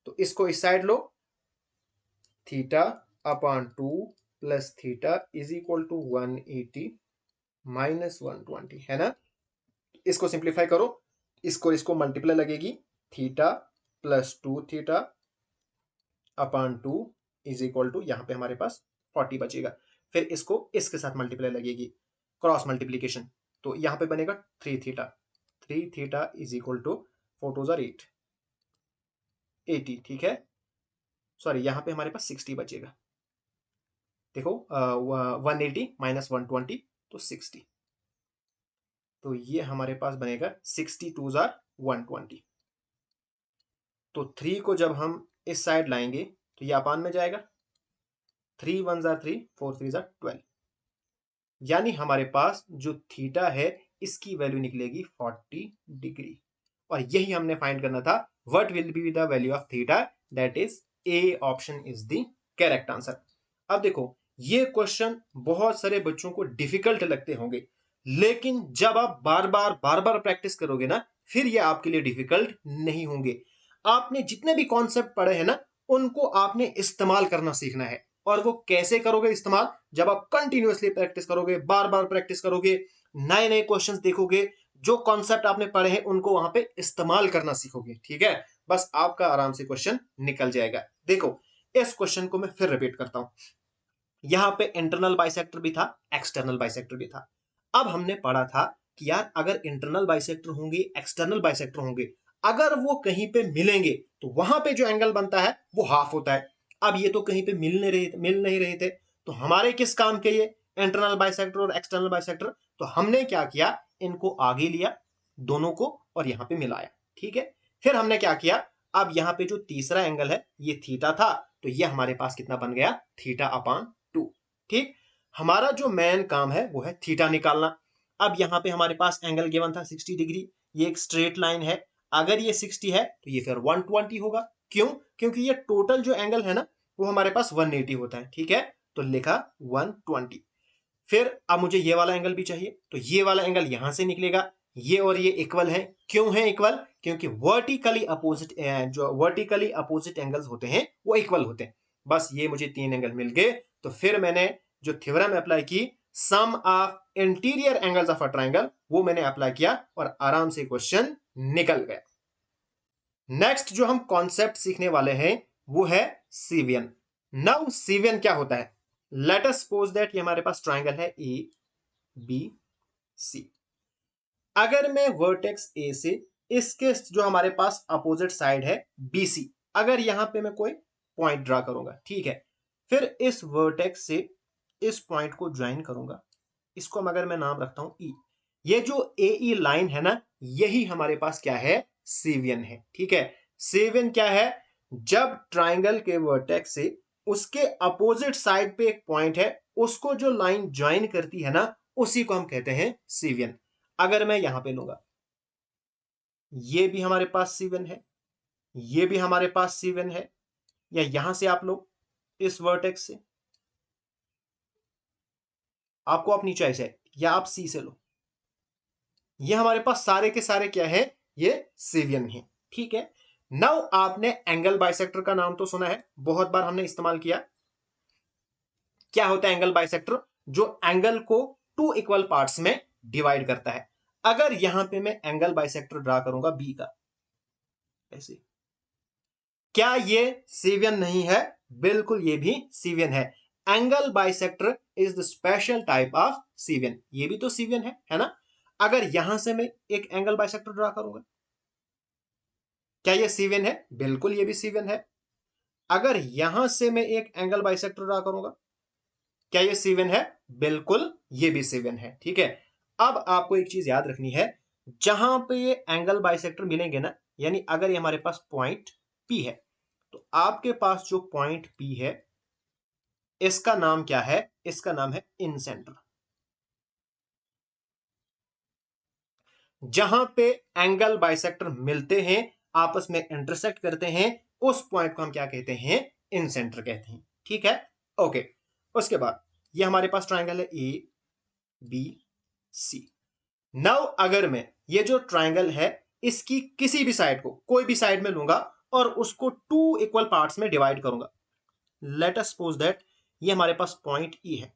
तो इसको इस साइड लो, theta upon 2 plus theta is equal to 180 minus 120, है ना? इसको सिंप्लीफाई करो, इसको मल्टीप्लाई लगेगी, theta plus 2 theta upon 2 is equal to, यहां पे हमारे पास 40 बचेगा। फिर इसको इसके साथ मल्टीप्लाई लगेगी, क्रॉस मल्टीप्लीकेशन, तो यहां पे बनेगा 3 theta. 3 theta is equal to 4 two 8, 80। ठीक है। सॉरी, यहां पे हमारे पास 60 बचेगा। देखो, 180 माइनस 120 तो 60। तो ये हमारे पास बनेगा 60 टू 120। तो 3 को जब हम इस साइड लाएंगे तो ये अपान में जाएगा, 3 1 जार 3, 4 3 जार 12। यानी हमारे पास जो थीटा है इसकी वैल्यू निकलेगी 40 डिग्री। और यही हमने फाइंड करना था, what will be the value of theta? That is A option is the correct answer. अब देखो, ये क्वेश्चन बहुत सारे बच्चों को डिफिकल्ट लगते होंगे, लेकिन जब आप बार बार प्रैक्टिस करोगे ना, फिर ये आपके लिए डिफिकल्ट नहीं होंगे। आपने जितने भी कॉन्सेप्ट पढ़े हैं ना, उनको आपने इस्तेमाल करना सीखना है। और वो कैसे करोगे इस्तेमाल? जब आप कंटिन्यूअसली प्रैक्टिस करोगे, बार बार प्रैक्टिस करोगे, नए नए क्वेश्चंस देखोगे, जो कॉन्सेप्ट आपने पढ़े हैं उनको वहां पे इस्तेमाल करना सीखोगे। ठीक है, बस आपका आराम से क्वेश्चन निकल जाएगा। देखो, इस क्वेश्चन को मैं फिर रिपीट करता हूं। यहां पे इंटरनल बाइसेक्टर भी था, एक्सटर्नल बाइसेक्टर भी था। अब हमने पढ़ा था कि यार, अगर इंटरनल बाइसेक्टर होंगे, एक्सटर्नल बाइसेक्टर होंगे, अगर वो कहीं पे मिलेंगे तो वहां पे जो एंगल बनता है वो हाफ होता है। अब ये तो कहीं पे मिल नहीं रहे थे, तो हमारे किस काम के ये इंटरनल बाइसेक्टर और एक्सटर्नल बाइसेक्टर? तो हमने क्या किया, इनको आगे लिया दोनों को और यहां पे मिलाया, ठीक है। फिर हमने क्या किया, अब यहां पे जो तीसरा एंगल है ये थीटा था, तो ये हमारे पास कितना बन गया, थीटा अपान 2, ठीक। हमारा जो मेन काम है वो है थीटा निकालना। अब यहां पे हमारे पास एंगल गिवन था 60 डिग्री, ये एक स्ट्रेट लाइन है, अगर ये 60 है तो ये फिर 120 होगा। क्यों, क्योंकि ये टोटल जो एंगल है ना वो हमारे पास 180 होता है, ठीक है, तो लिखा 120। फिर अब मुझे ये वाला एंगल भी चाहिए, तो ये वाला एंगल यहां से निकलेगा, ये और ये इक्वल है। क्यों है इक्वल, क्योंकि वर्टिकली अपोजिट, जो वर्टिकली अपोजिट एंगल्स होते हैं वो इक्वल होते हैं। बस ये मुझे 3 एंगल मिल गए, तो फिर मैंने जो थ्योरम अप्लाई की, sum of interior angles of a triangle, वो मैंने अप्लाई किया और आराम से क्वेश्चन निकल गया। नेक्स्ट जो हम कॉन्सेप्ट सीखने वाले हैं वो है सीवियन। नाउ सीवियन क्या होता है, लेट अस सपोज दैट ये हमारे पास ट्राइंगल है ए बी सी। अगर मैं वर्टेक्स ए से इसके जो हमारे पास अपोजिट साइड है बी सी, अगर यहां पे मैं कोई पॉइंट ड्रा करूंगा, ठीक है, फिर इस वर्टेक्स से इस पॉइंट को ज्वाइन करूंगा, इसको अगर मैं नाम रखता हूं ई, ये जो ए ई लाइन है ना, यही हमारे पास क्या है, सीवियन है, ठीक है। सीवियन क्या है, जब ट्राइंगल के वर्टेक्स से उसके अपोजिट साइड पे एक पॉइंट है, उसको जो लाइन ज्वाइन करती है ना, उसी को हम कहते हैं सीवियन। अगर मैं यहां पे लूंगा, ये भी हमारे पास सीवियन है, ये भी हमारे पास सीवियन है, या यहां से आप लोग इस वर्टेक्स से, आपको अपनी चॉइस है, या आप सी से लो, ये हमारे पास सारे के सारे क्या है, ये सीवियन है, ठीक है। नाउ आपने एंगल बाइसेक्टर का नाम तो सुना है, बहुत बार हमने इस्तेमाल किया। क्या होता है एंगल बाइसेक्टर, जो एंगल को 2 इक्वल पार्ट्स में डिवाइड करता है। अगर यहां पे मैं एंगल बाइसेक्टर ड्रा करूंगा बी का, ऐसे, क्या ये सीवियन नहीं है, बिल्कुल ये भी सीवियन है। Angle bisector is the special type of cevian, ये भी तो सीवियन है ना। अगर यहां से मैं एक एंगल बाइसेक्टर ड्रा करूंगा, क्या ये सीवियन है, बिल्कुल ये भी सीवियन है। अगर यहां से मैं एक एंगल बाइसेक्टर ड्रा करूंगा, क्या ये सीवियन है, बिल्कुल ये भी सीवियन है, ठीक है। अब आपको एक चीज याद रखनी है, जहां पे ये एंगल बाइसेक्टर मिलेंगे ना, यानी अगर ये हमारे पास पॉइंट पी है, तो आपके पास जो पॉइंट पी है इसका नाम क्या है, इसका नाम है इन सेंटर। जहां पे एंगल बाइसेक्टर मिलते हैं, आपस में इंटरसेक्ट करते हैं, उस पॉइंट को हम क्या कहते हैं, इन सेंटर कहते हैं, ठीक है, ओके। उसके बाद ये हमारे पास ट्राइंगल है ए बी सी। नाउ अगर मैं ये जो ट्राइंगल है इसकी किसी भी साइड को, कोई भी साइड में लूंगा और उसको 2 इक्वल पार्ट्स में डिवाइड करूंगा, लेट अस सपोज दैट ये हमारे पास पॉइंट ई है।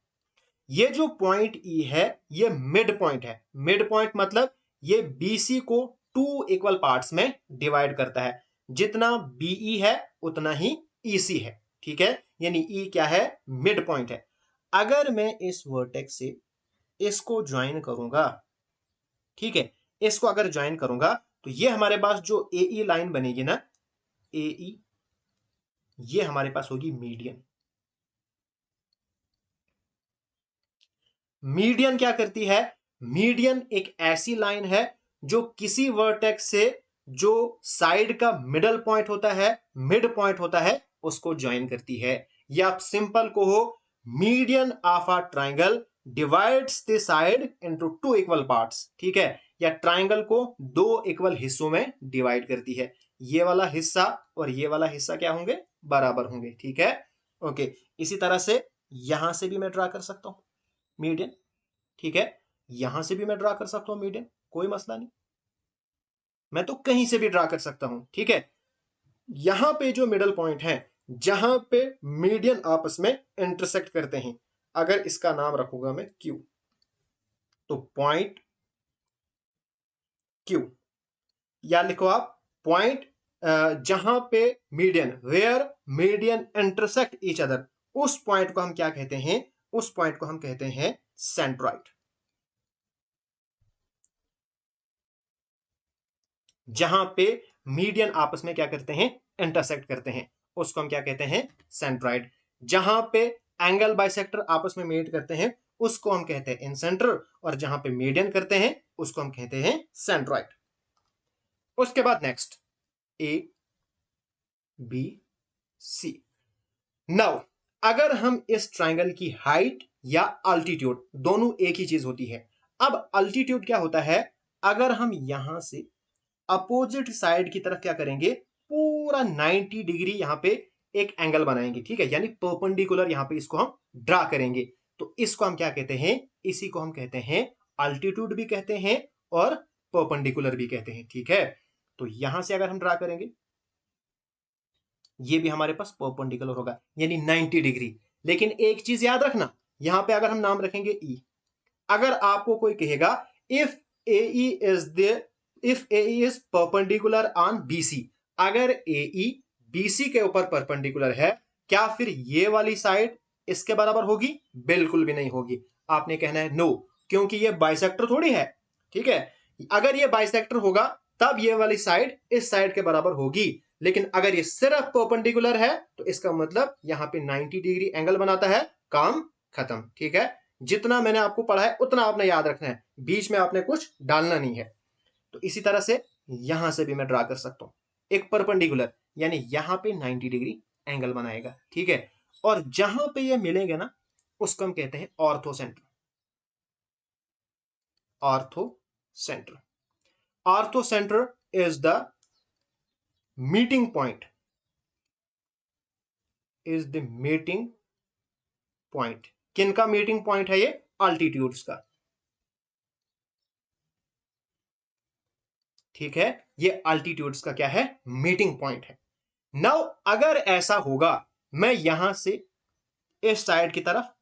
ये जो पॉइंट ई है ये मिड पॉइंट है, मिड पॉइंट मतलब ये बीसी को 2 इक्वल पार्ट्स में डिवाइड करता है, जितना बीई है उतना ही ईसी है, ठीक है, यानी ई क्या है, मिड पॉइंट है। अगर मैं इस वर्टेक्स से इसको ज्वाइन करूंगा, ठीक है, इसको अगर ज्वाइन करूंगा तो ये हमारे पास जो ए लाइन बनेगी ना, ए ये हमारे पास होगी मीडियन। मीडियन क्या करती है, मीडियन एक ऐसी लाइन है जो किसी वर्टेक्स से जो साइड का मिडल पॉइंट होता है, मिड पॉइंट होता है, उसको ज्वाइन करती है। या आप सिंपल को हो, median of a triangle divides the side into 2 equal parts, ठीक है, या ट्राइंगल को 2 इक्वल हिस्सों में डिवाइड करती है। ये वाला हिस्सा और ये वाला हिस्सा क्या होंगे, बराबर होंगे, ठीक है, ओके। इसी तरह से यहां से भी मैं ड्रा कर सकता हूं मीडियन, ठीक है, यहां से भी मैं ड्रा कर सकता हूं मीडियन, कोई मसला नहीं, मैं तो कहीं से भी ड्रा कर सकता हूं, ठीक है। यहां पे जो मिडल पॉइंट है, जहां पे मीडियन आपस में इंटरसेक्ट करते हैं, अगर इसका नाम रखूंगा मैं क्यू, तो पॉइंट क्यू, या लिखो आप पॉइंट जहां पे median, where median intersect each other, उस पॉइंट को हम क्या कहते हैं, उस पॉइंट को हम कहते हैं सेंट्रॉइड। जहां पे मीडियन आपस में क्या करते हैं, इंटरसेक्ट करते हैं, उसको हम क्या कहते हैं, सेंट्रॉइड। जहां पे एंगल बाइसेक्टर आपस में मीट करते हैं, उसको हम कहते हैं इनसेंटर, और जहां पे मीडियन करते हैं उसको हम कहते हैं सेंट्रॉइड। उसके बाद next A B C. Now अगर हम इस ट्राइंगल की हाइट या अल्टीट्यूड, दोनों एक ही चीज होती है। अब अल्टीट्यूड क्या होता है, अगर हम यहां से अपोजिट साइड की तरफ क्या करेंगे, पूरा 90 डिग्री यहां पे एक एंगल बनाएंगे, ठीक है, यानी परपेंडिकुलर यहां पे इसको हम ड्रा करेंगे, तो इसको हम क्या कहते हैं, इसी को हम कहते हैं अल्टीट्यूड भी कहते हैं और परपेंडिकुलर भी कहते हैं, ठीक है। तो यहां से अगर हम ड्रा करेंगे, ये भी हमारे पास परपेंडिकुलर होगा यानी 90 डिग्री। लेकिन एक चीज याद रखना, यहां पे अगर हम नाम रखेंगे ई, अगर आपको कोई कहेगा if A is the if A is perpendicular on BC, अगर ए बीसी के ऊपर परपेंडिकुलर है, क्या फिर ये वाली साइड इसके बराबर होगी? बिल्कुल भी नहीं होगी। आपने कहना है नो, क्योंकि ये बाइसेक्टर थोड़ी है, ठीक है। अगर ये बाइसेक्टर होगा तब ये वाली साइड इस साइड के बराबर होगी, लेकिन अगर ये सिर्फ परपेंडिकुलर है तो इसका मतलब यहां पे 90 डिग्री एंगल बनाता है, काम खत्म, ठीक है। जितना मैंने आपको पढ़ा है उतना आपने याद रखना है, बीच में आपने कुछ डालना नहीं है। तो इसी तरह से यहां से भी मैं ड्रा कर सकता हूं एक परपेंडिकुलर, यानी यहां पे 90 डिग्री एंगल बनाएगा, ठीक है। और जहां पे ये मिलेंगे ना उसको हम कहते हैं ortho centre. Ortho centre, ortho centre is the meeting point, is the meeting point. किनका मीटिंग पॉइंट है ये? अल्टीट्यूड्स का, ठीक है। ये अल्टीट्यूड्स का क्या है? मीटिंग पॉइंट है। नाउ अगर ऐसा होगा, मैं यहां से इस साइड की तरफ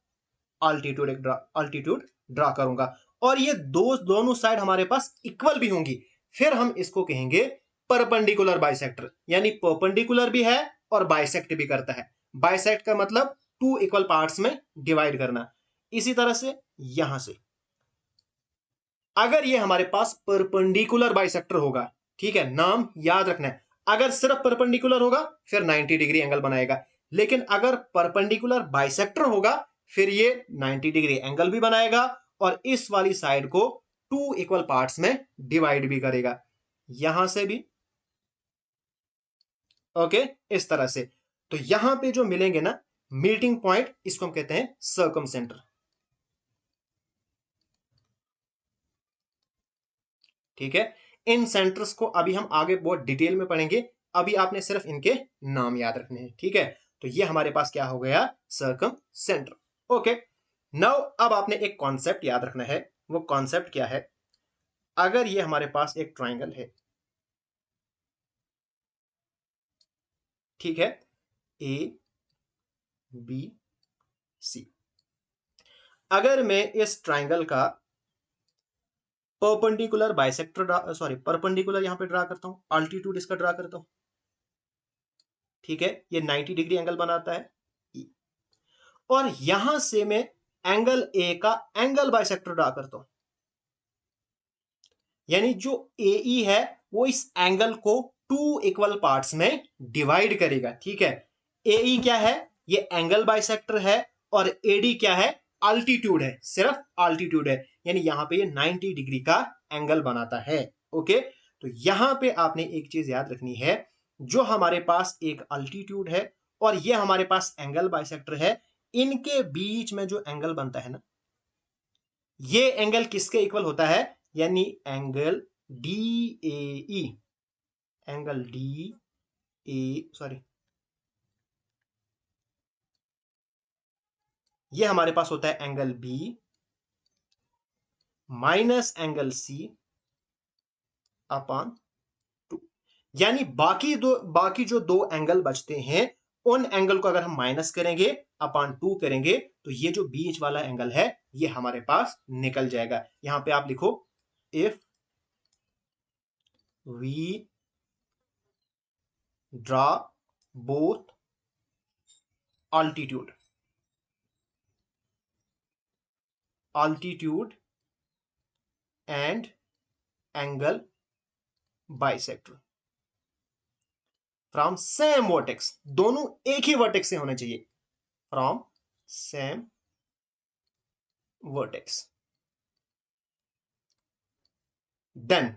अल्टीट्यूड ड्रा करूंगा, और ये दोनों साइड हमारे पास इक्वल भी होंगी, फिर हम इसको कहेंगे परपेंडिकुलर बाइसेक्टर, यानी परपेंडिकुलर भी है और बाइसेक्ट भी करता है। बाइसेक्ट का मतलब टू इक्वल पार्ट्स में डिवाइड करना। इसी तरह से यहां से अगर ये हमारे पास परपेंडिकुलर बाइसेक्टर होगा, ठीक है, नाम याद रखना है, अगर सिर्फ परपेंडिकुलर होगा फिर 90 डिग्री एंगल बनाएगा, लेकिन अगर परपेंडिकुलर बाइसेक्टर होगा फिर ये 90 डिग्री एंगल भी बनाएगा और इस वाली साइड को टू इक्वल पार्ट्स में डिवाइड भी करेगा, यहां से भी, ओके, इस तरह से। तो यहां पे जो मिलेंगे ना मीटिंग पॉइंट, इसको हम कहते हैं सर्कम सेंटर, ठीक है। इन सेंटर्स को अभी हम आगे बहुत डिटेल में पढ़ेंगे, अभी आपने सिर्फ इनके नाम याद रखने हैं, ठीक है। तो ये हमारे पास क्या हो गया? Circum centre, okay. नाउ अब आपने एक कॉन्सेप्ट याद रखना है, वो कॉन्सेप्ट क्या है? अगर ये हमारे पास एक ट्राइंगल है, ठीक है, ए बी सी, अगर मैं इस ट्राइंगल का परपेंडिकुलर बाइसेक्टर सॉरी परपेंडिकुलर यहां पे ड्रा करता हूं, अल्टीट्यूड इसका ड्रा करता हूं, ठीक है, ये 90 डिग्री एंगल बनाता है E, और यहां से मैं एंगल ए का एंगल बाइसेक्टर ड्रा करता हूं, यानी जो ए है वो इस एंगल को टू इक्वल पार्ट्स में डिवाइड करेगा, ठीक है। ए क्या है? ये एंगल बाइसेक्टर है, और एडी क्या है? अल्टीट्यूड है, सिर्फ अल्टीट्यूड है, यानी यहां पे ये 90 डिग्री का एंगल बनाता है, ओके। तो यहां पे आपने एक चीज याद रखनी है, जो हमारे पास एक अल्टीट्यूड है और ये हमारे पास एंगल बाइसेक्टर है, इनके बीच में जो एंगल बनता है ना, ये एंगल किसके इक्वल होता है? यानी angle D A, angle D A sorry, ये हमारे पास होता है angle B minus angle C upon 2, यानी बाकी जो दो एंगल बचते हैं उन एंगल को अगर हम माइनस करेंगे अपॉन 2 करेंगे, तो ये जो बीच वाला एंगल है ये हमारे पास निकल जाएगा। यहां पे आप लिखो if we draw both altitude and angle bisector from same vertex, दोनों एक ही वर्टेक्स से होने चाहिए, फ्रॉम सेम वर्टेक्स। देन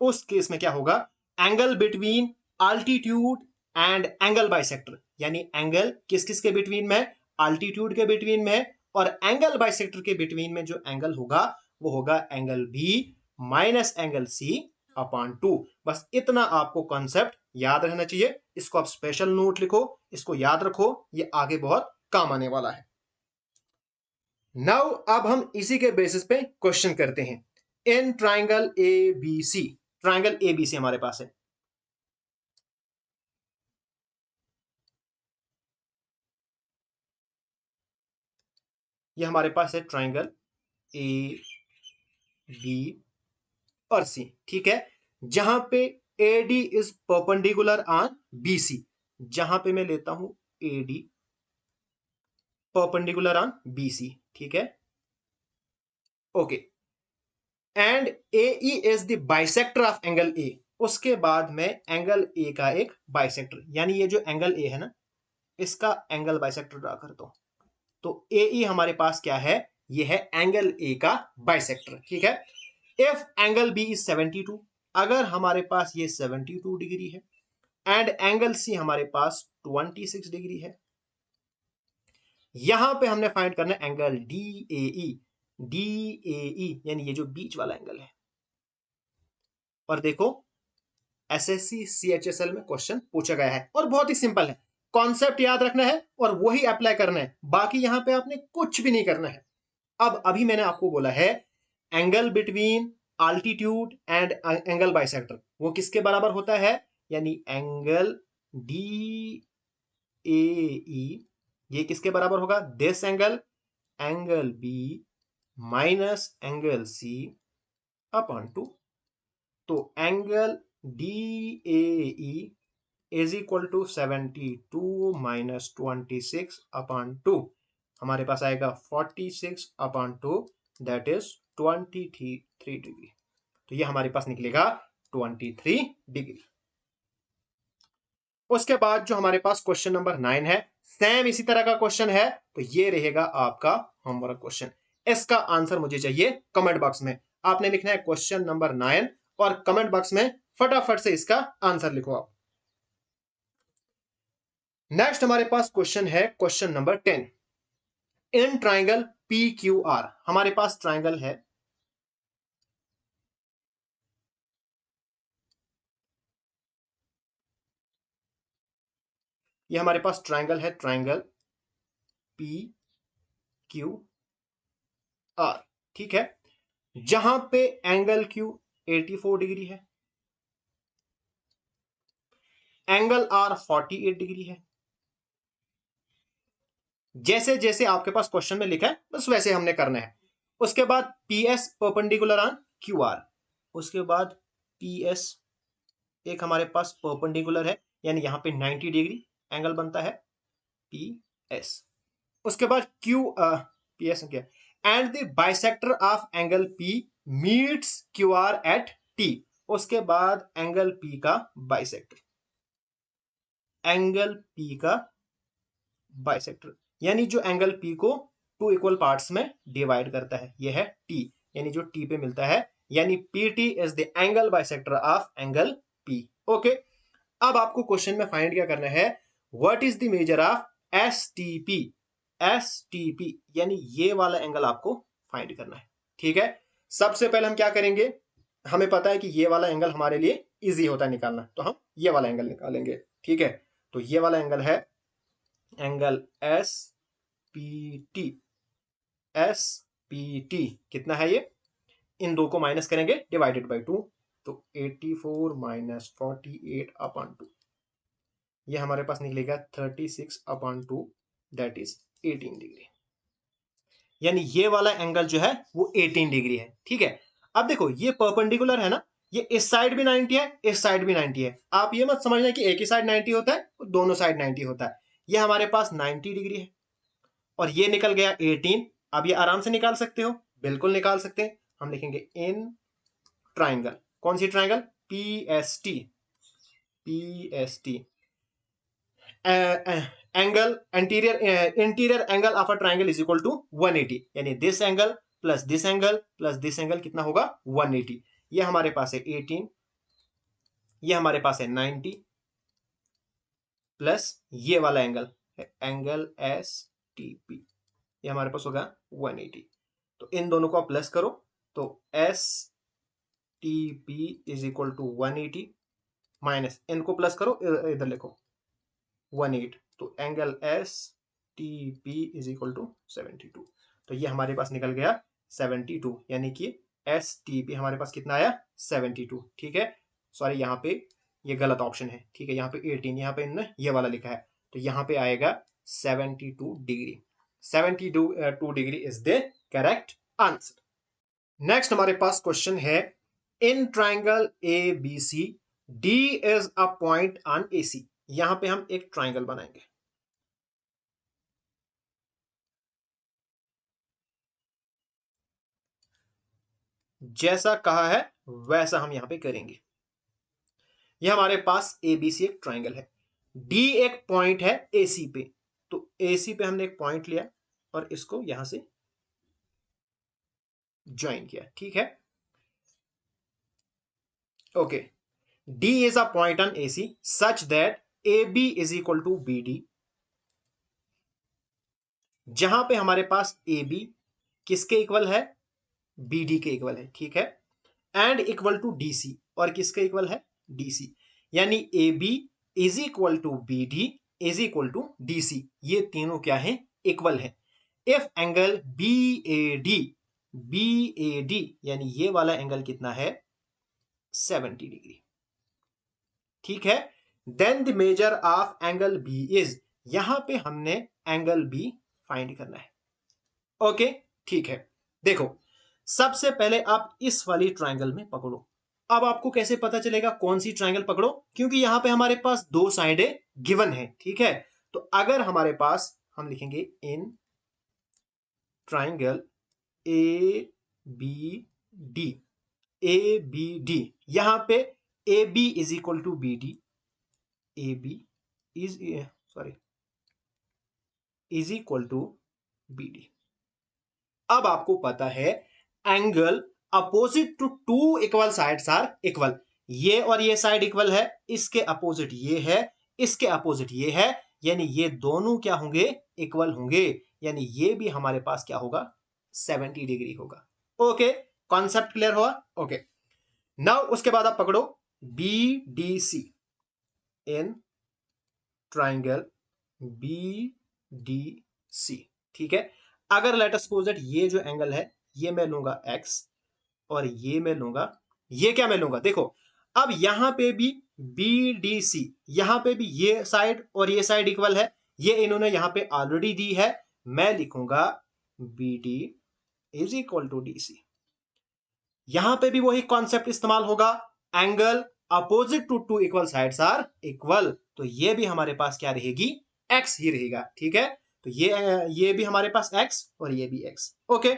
उस केस में क्या होगा, angle between altitude and angle bisector, यानी एंगल किस किस के बिटवीन में, अल्टीट्यूड के बिटवीन में, और एंगल बाइसेक्टर के बिटवीन में जो एंगल होगा वो होगा angle B minus angle C upon 2। बस इतना आपको कॉन्सेप्ट याद रहना चाहिए, इसको आप स्पेशल नोट लिखो, इसको याद रखो, ये आगे बहुत काम आने वाला है। नाउ अब हम इसी के बेसिस पे क्वेश्चन करते हैं। In triangle A B C, triangle A B C हमारे पास है। ये हमारे पास है ट्राइंगल ए बी और सी, ठीक है, जहां पे A D is perpendicular on B C, जहां पे मैं लेता हूं A D perpendicular on B C, ठीक है, okay, and A E is the bisector of angle A. उसके बाद में एंगल ए का एक बाइसेक्टर, यानी ये जो एंगल ए है ना, इसका एंगल बाइसेक्टर ड्रा कर दो। तो ए ई हमारे पास क्या है, ये है एंगल ए का बाइसेक्टर, ठीक है। इफ एंगल बी इज 72, अगर हमारे पास ये 72 डिग्री है, एंड एंगल सी हमारे पास 26 डिग्री है, यहां पे हमने फाइंड करना है angle D A E, D A E यानी ये जो बीच वाला एंगल है। और देखो एसएससी सीएचएसएल में क्वेश्चन पूछा गया है और बहुत ही सिंपल है, कॉन्सेप्ट याद रखना है और वही अप्लाई करना है, बाकी यहां पे आपने कुछ भी नहीं करना है। अब अभी मैंने आपको बोला है angle between altitude and angle bisector वो किसके बराबर होता है, यानी एंगल डी ए ई ये किसके बराबर होगा, this angle, angle B minus angle C upon 2। तो angle D A E is equal to 72 minus 26 upon 2, हमारे पास आएगा 46 अपॉन 2, दैट इज 23 डिग्री। तो ये हमारे पास निकलेगा 23 डिग्री। उसके बाद जो हमारे पास क्वेश्चन नंबर 9 है, सेम इसी तरह का क्वेश्चन है, तो ये रहेगा आपका होमवर्क क्वेश्चन। इसका आंसर मुझे चाहिए कमेंट बॉक्स में, आपने लिखना है क्वेश्चन नंबर 9 और कमेंट बॉक्स में फटाफट से इसका आंसर लिखो आप। नेक्स्ट हमारे पास क्वेश्चन है question number 10। In triangle P Q R, हमारे पास ट्राइंगल है, ये हमारे पास ट्राइंगल है, ट्राइंगल पी क्यू आर, ठीक है, जहां पे एंगल क्यू 84 डिग्री है, एंगल आर 48 डिग्री है। जैसे जैसे आपके पास क्वेश्चन में लिखा है बस वैसे हमने करना है। उसके बाद P S perpendicular on Q R, उसके बाद पी एस एक हमारे पास परपेंडिकुलर है, यानी यहां पे 90 डिग्री एंगल बनता है पी एस। उसके बाद क्यू पी एस क्या, and the bisector of angle P meets Q R at T. उसके बाद एंगल पी का बाइसेक्टर, एंगल पी का बाइसेक्टर यानी जो एंगल पी को 2 इक्वल पार्ट्स में डिवाइड करता है, यह है टी, यानी जो टी पे मिलता है, यानी P T is the angle bisector of angle P. Okay, अब आपको क्वेश्चन में फाइंड क्या करना है, what is the measure of S T P, S T P यानी ये वाला एंगल आपको फाइंड करना है, ठीक है। सबसे पहले हम क्या करेंगे, हमें पता है कि ये वाला एंगल हमारे लिए इजी होता है निकालना, तो हम ये वाला एंगल निकालेंगे, ठीक है। तो ये वाला एंगल है angle S P T, S P T कितना है ये, इन दो को माइनस करेंगे डिवाइडेड बाई 2, तो 84 माइनस 48 अपॉन 2, ये हमारे पास निकलेगा 36 अपॉन 2, दैट इज 18 डिग्री, यानी ये वाला एंगल जो है वो 18 डिग्री है, ठीक है। अब देखो ये परपेंडिकुलर है ना, ये इस साइड भी 90 है, इस साइड भी 90 है, आप ये मत समझना कि एक ही साइड 90 होता है दोनों साइड 90 होता है, ये हमारे पास 90 डिग्री है और ये निकल गया 18। अब ये आराम से निकाल सकते हो, बिल्कुल निकाल सकते हैं, हम लिखेंगे इन ट्राइंगल, कौन सी triangle, P S T, P S T, angle interior angle of a triangle is equal to 180, यानी this angle plus this angle plus this angle कितना होगा 180। ये हमारे पास है 18, ये हमारे पास है 90 प्लस ये वाला एंगल है एंगल एस टी पी, ये हमारे पास होगा 180। तो इन दोनों को आप प्लस करो तो S T P is equal to 180 minus इनको प्लस करो, इधर लिखो 18, तो angle S T P is equal to 72। तो ये हमारे पास निकल गया 72, यानी कि एस टी पी हमारे पास कितना आया 72। ठीक है, सॉरी यहाँ पे ये गलत ऑप्शन है, ठीक है, यहाँ पे 18, यहाँ पे इन्होंने ये वाला लिखा है, तो यहाँ पे आएगा 72 degree. 72 degree is the correct answer. Next हमारे पास क्वेश्चन है, in triangle A B C D is a point on A C. यहां पे हम एक ट्राइंगल बनाएंगे, जैसा कहा है वैसा हम यहां पे करेंगे। यह हमारे पास ए बी सी एक ट्राइंगल है, डी एक पॉइंट है ए सी पे, तो ए सी पे हमने एक पॉइंट लिया और इसको यहां से ज्वाइन किया। ठीक है, okay, D is a point on A C such that A B is equal to B D, जहां पे हमारे पास ए बी किसके इक्वल है बी डी के इक्वल है। ठीक है, and equal to D C, और किसके इक्वल है डी सी, यानी A B is equal to B D is equal to D C, ये तीनों क्या है इक्वल है। If angle B A D यानी ये वाला एंगल कितना है 70 डिग्री। ठीक है, then the measure of angle B is, यहां पे हमने एंगल बी फाइंड करना है। ओके, ठीक है, देखो सबसे पहले आप इस वाली ट्राइंगल में पकड़ो। अब आपको कैसे पता चलेगा कौन सी ट्राइंगल पकड़ो, क्योंकि यहां पे हमारे पास दो साइडें गिवन है। ठीक है, तो अगर हमारे पास हम लिखेंगे in triangle A B D, यहां पे A B is equal to B D, A B is is equal to B D. अब आपको पता है angle opposite to two equal sides are equal, ये और ये साइड इक्वल है, इसके अपोजिट ये है, इसके अपोजिट ये है, यानी ये दोनों क्या होंगे इक्वल होंगे, यानी ये भी हमारे पास क्या होगा 70 डिग्री होगा। ओके, कॉन्सेप्ट क्लियर हुआ। ओके, नाउ उसके बाद आप पकड़ो B D C, in triangle B D C. ठीक है, अगर लेट अस सपोज दैट ये जो एंगल है ये मैं लूंगा x और ये मैं लूंगा, ये क्या मैं लूंगा, देखो अब यहां पे भी बी डी सी, यहां पे भी ये साइड और ये साइड इक्वल है, ये इन्होंने यहां पे ऑलरेडी दी है, मैं लिखूंगा B D is equal to D C. यहां पे भी वही कॉन्सेप्ट इस्तेमाल होगा, angle opposite to two equal sides are equal, तो ये भी हमारे पास क्या रहेगी x ही रहेगा। ठीक है, तो ये भी हमारे पास x और ये भी x। ओके,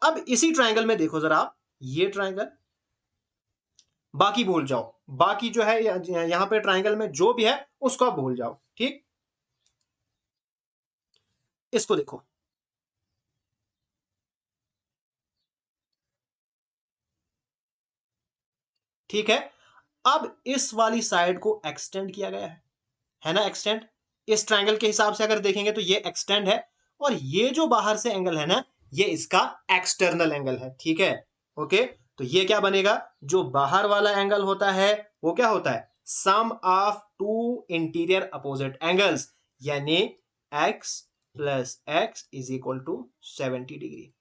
अब इसी ट्राइंगल में देखो जरा आप, ये ट्राइंगल बाकी भूल जाओ, बाकी जो है यहां पे ट्राइंगल में जो भी है उसको आप भूल जाओ। ठीक, इसको देखो, ठीक है, अब इस वाली साइड को एक्सटेंड किया गया है ना, एक्सटेंड, इस ट्राइंगल के हिसाब से अगर देखेंगे तो ये एक्सटेंड है, और ये जो बाहर से एंगल है ना ये इसका एक्सटर्नल एंगल है। ठीक है, ओके, तो ये क्या बनेगा, जो बाहर वाला एंगल होता है वो क्या होता है sum of two interior opposite angles, यानी x plus x is equal to 70 degree.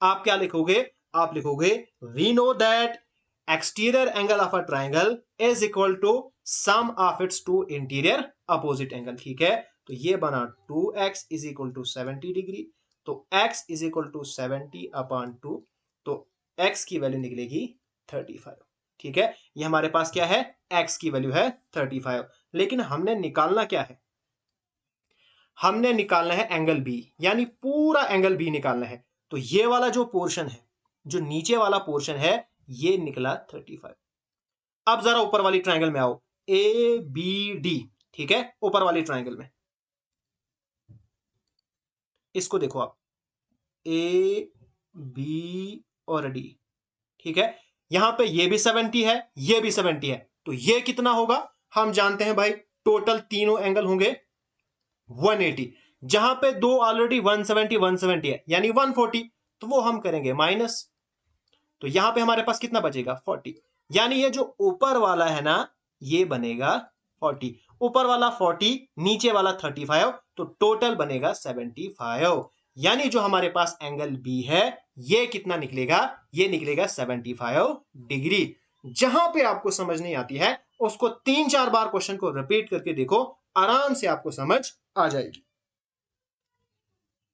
आप क्या लिखोगे, आप लिखोगे we know that exterior angle of a triangle is equal to sum of its two interior opposite angle. ठीक है, तो ये बना 2x is equal to 70 degree, तो x is equal to 70 upon 2, तो x की वैल्यू निकलेगी 35। ठीक है, ये हमारे पास क्या है x की वैल्यू है 35, लेकिन हमने निकालना क्या है, हमने निकालना है एंगल b, यानी पूरा एंगल b निकालना है। तो ये वाला जो पोर्शन है, जो नीचे वाला पोर्शन है ये निकला 35। अब जरा ऊपर वाली ट्राइंगल में आओ ए बी डी। ठीक है, ऊपर वाली ट्राइंगल में इसको देखो आप, ए बी और डी, ठीक है, यहां पे ये भी 70 है, ये भी 70 है, तो ये कितना होगा? हम जानते हैं भाई, टोटल तीनों एंगल होंगे 180, जहां पे दो ऑलरेडी 170 170 है, यानी 140, तो वो हम करेंगे माइनस, तो यहां पे हमारे पास कितना बचेगा? 40, यानी ये जो ऊपर वाला है ना, ये बनेगा 40, ऊपर वाला 40, नीचे वाला 35, तो टोटल बनेगा 75, यानी जो हमारे पास एंगल बी है ये कितना निकलेगा? ये निकलेगा 75 डिग्री। जहां पे आपको समझ नहीं आती है उसको 3-4 बार क्वेश्चन को रिपीट करके देखो, आराम से आपको समझ आ जाएगी।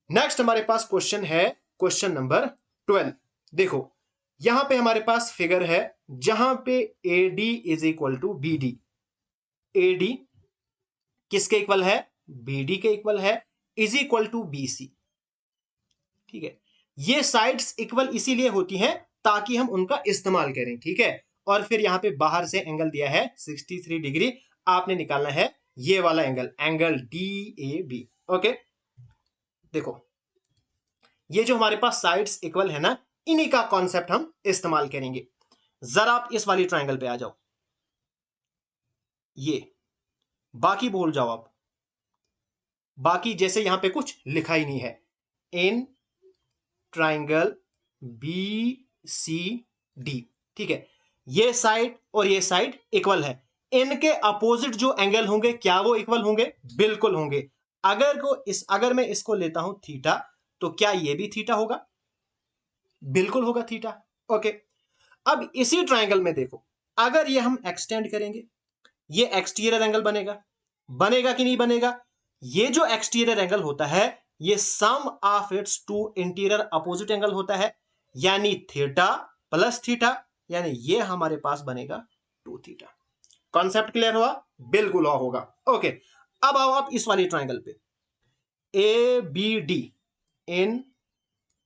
नेक्स्ट हमारे पास क्वेश्चन है, क्वेश्चन नंबर 12। देखो यहां पे हमारे पास फिगर है जहां पे AD is equal to BD, AD किसके इक्वल है? BD के इक्वल है, इज इक्वल टू BC, ठीक है। ये साइड्स इक्वल इसीलिए होती हैं ताकि हम उनका इस्तेमाल करें, ठीक है। और फिर यहां पे बाहर से एंगल दिया है 63 डिग्री, आपने निकालना है ये वाला एंगल, एंगल DAB, ओके। देखो ये जो हमारे पास साइड्स इक्वल है ना, इन्हीं का कॉन्सेप्ट हम इस्तेमाल करेंगे। जरा आप इस वाली ट्राइंगल पे आ जाओ, ये बाकी भूल जाओ आप, बाकी जैसे यहां पे कुछ लिखा ही नहीं है। इन ट्राइंगल BCD, ठीक है, ये साइड और ये साइड इक्वल है, इनके अपोजिट जो एंगल होंगे क्या वो इक्वल होंगे? बिल्कुल होंगे। अगर मैं इसको लेता हूं थीटा, तो क्या ये भी थीटा होगा? बिल्कुल होगा थीटा, ओके। अब इसी ट्राइंगल में देखो, अगर ये हम एक्सटेंड करेंगे, ये एक्सटीरियर एंगल बनेगा, बनेगा कि नहीं बनेगा? ये जो एक्सटीरियर एंगल होता है ये sum of its two interior opposite angle होता है, यानी थीटा प्लस थीटा, यानी ये हमारे पास बनेगा 2 थीटा। कॉन्सेप्ट क्लियर हुआ? बिल्कुल होगा, ओके। अब आओ आप इस वाली ट्राइंगल पे, ABD, इन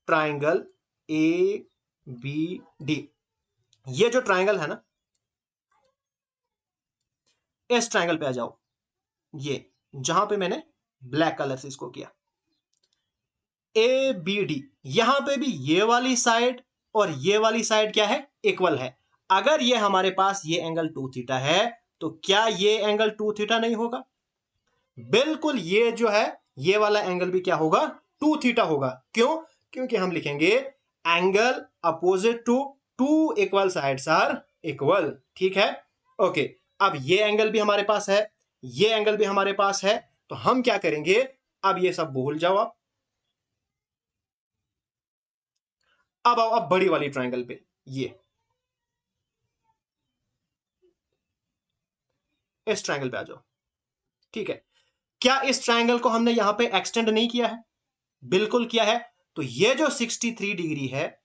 ट्राइंगल ABD, ये जो ट्राइंगल है ना, इस ट्राइंगल पे आ जाओ, ये जहां पे मैंने ब्लैक कलर से इसको किया, ABD, यहां पे भी ये वाली साइड और ये वाली साइड क्या है? इक्वल है। अगर ये हमारे पास ये एंगल 2 थीटा है, तो क्या ये एंगल 2 थीटा नहीं होगा? बिल्कुल, ये जो है ये वाला एंगल भी क्या होगा? 2 थीटा होगा। क्यों? क्योंकि हम लिखेंगे angle opposite to two equal sides are equal, ठीक है, ओके। अब ये एंगल भी हमारे पास है, ये एंगल भी हमारे पास है, तो हम क्या करेंगे? अब ये सब भूल जाओ आप, अब आओ अब बड़ी वाली ट्राइंगल पे, ये इस ट्राइंगल पे आ जाओ, ठीक है। क्या इस ट्राइंगल को हमने यहां पे एक्सटेंड नहीं किया है? बिल्कुल किया है। तो ये जो 63 डिग्री है,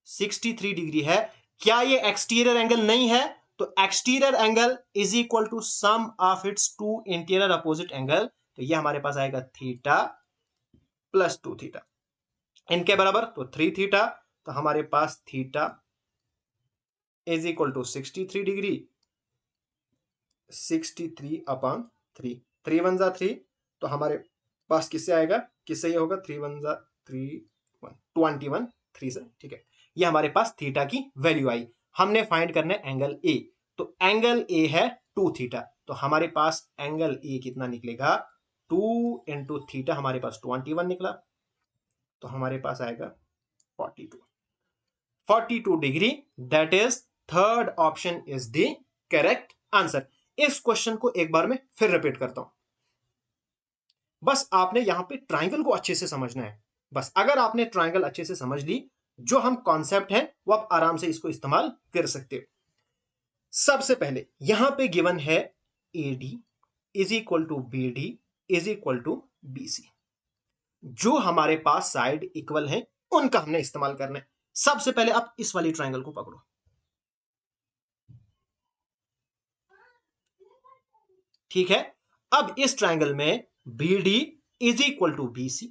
63 डिग्री है, क्या ये एक्सटीरियर एंगल नहीं है? तो exterior angle is equal to sum of its two interior opposite angle, तो ये हमारे पास आएगा थीटा प्लस 2 थीटा, इनके बराबर तो 3 थीटा, तो हमारे पास theta is equal to 63 degree, 63 upon 3, 3 1 जा 3, तो हमारे पास किससे आएगा? किससे ये होगा? 3 1 जा 3 1, 21 3 से, ठीक है। ये हमारे पास थीटा की वैल्यू आई। हमने फाइंड करना है एंगल ए, तो एंगल ए है 2 थीटा, तो हमारे पास एंगल ए कितना निकलेगा? 2 इंटू थीटा, हमारे पास 21 निकला, तो हमारे पास आएगा 42 degree. That is third option is the correct answer. इस क्वेश्चन को एक बार मैं फिर रिपीट करता हूं, बस आपने यहां पे ट्राइंगल को अच्छे से समझना है। बस अगर आपने ट्राइंगल अच्छे से समझ ली, जो हम कॉन्सेप्ट है वो आप आराम से इसको इस्तेमाल कर सकते हो। सबसे पहले यहां पे गिवन है AD is equal to BD is equal to BC, जो हमारे पास साइड इक्वल है उनका हमने इस्तेमाल करना है। सबसे पहले आप इस वाली ट्राइंगल को पकड़ो, ठीक है। अब इस ट्राइंगल में BD is equal to BC,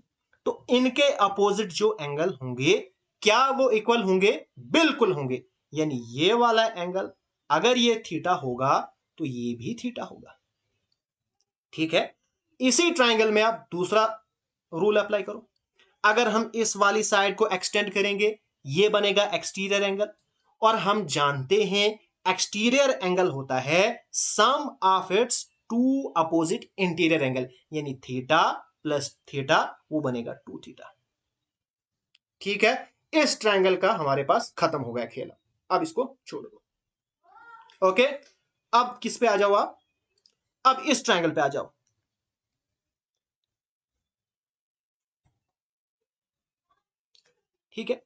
तो इनके अपोजिट जो एंगल होंगे क्या वो इक्वल होंगे? बिल्कुल होंगे, यानी ये वाला एंगल अगर ये थीटा होगा तो ये भी थीटा होगा। ठीक है, इसी ट्राइंगल में आप दूसरा रूल अप्लाई करो। अगर हम इस वाली साइड को एक्सटेंड करेंगे, ये बनेगा एक्सटीरियर एंगल, और हम जानते हैं एक्सटीरियर एंगल होता है sum of its two opposite interior angle, यानी थीटा प्लस थीटा वो बनेगा 2 थीटा। ठीक है, इस ट्राइंगल का हमारे पास खत्म हो गया खेल, अब इसको छोड़ दो। ओके, अब किस पे आ जाओ आप, अब इस ट्राइंगल पे आ जाओ। ठीक है,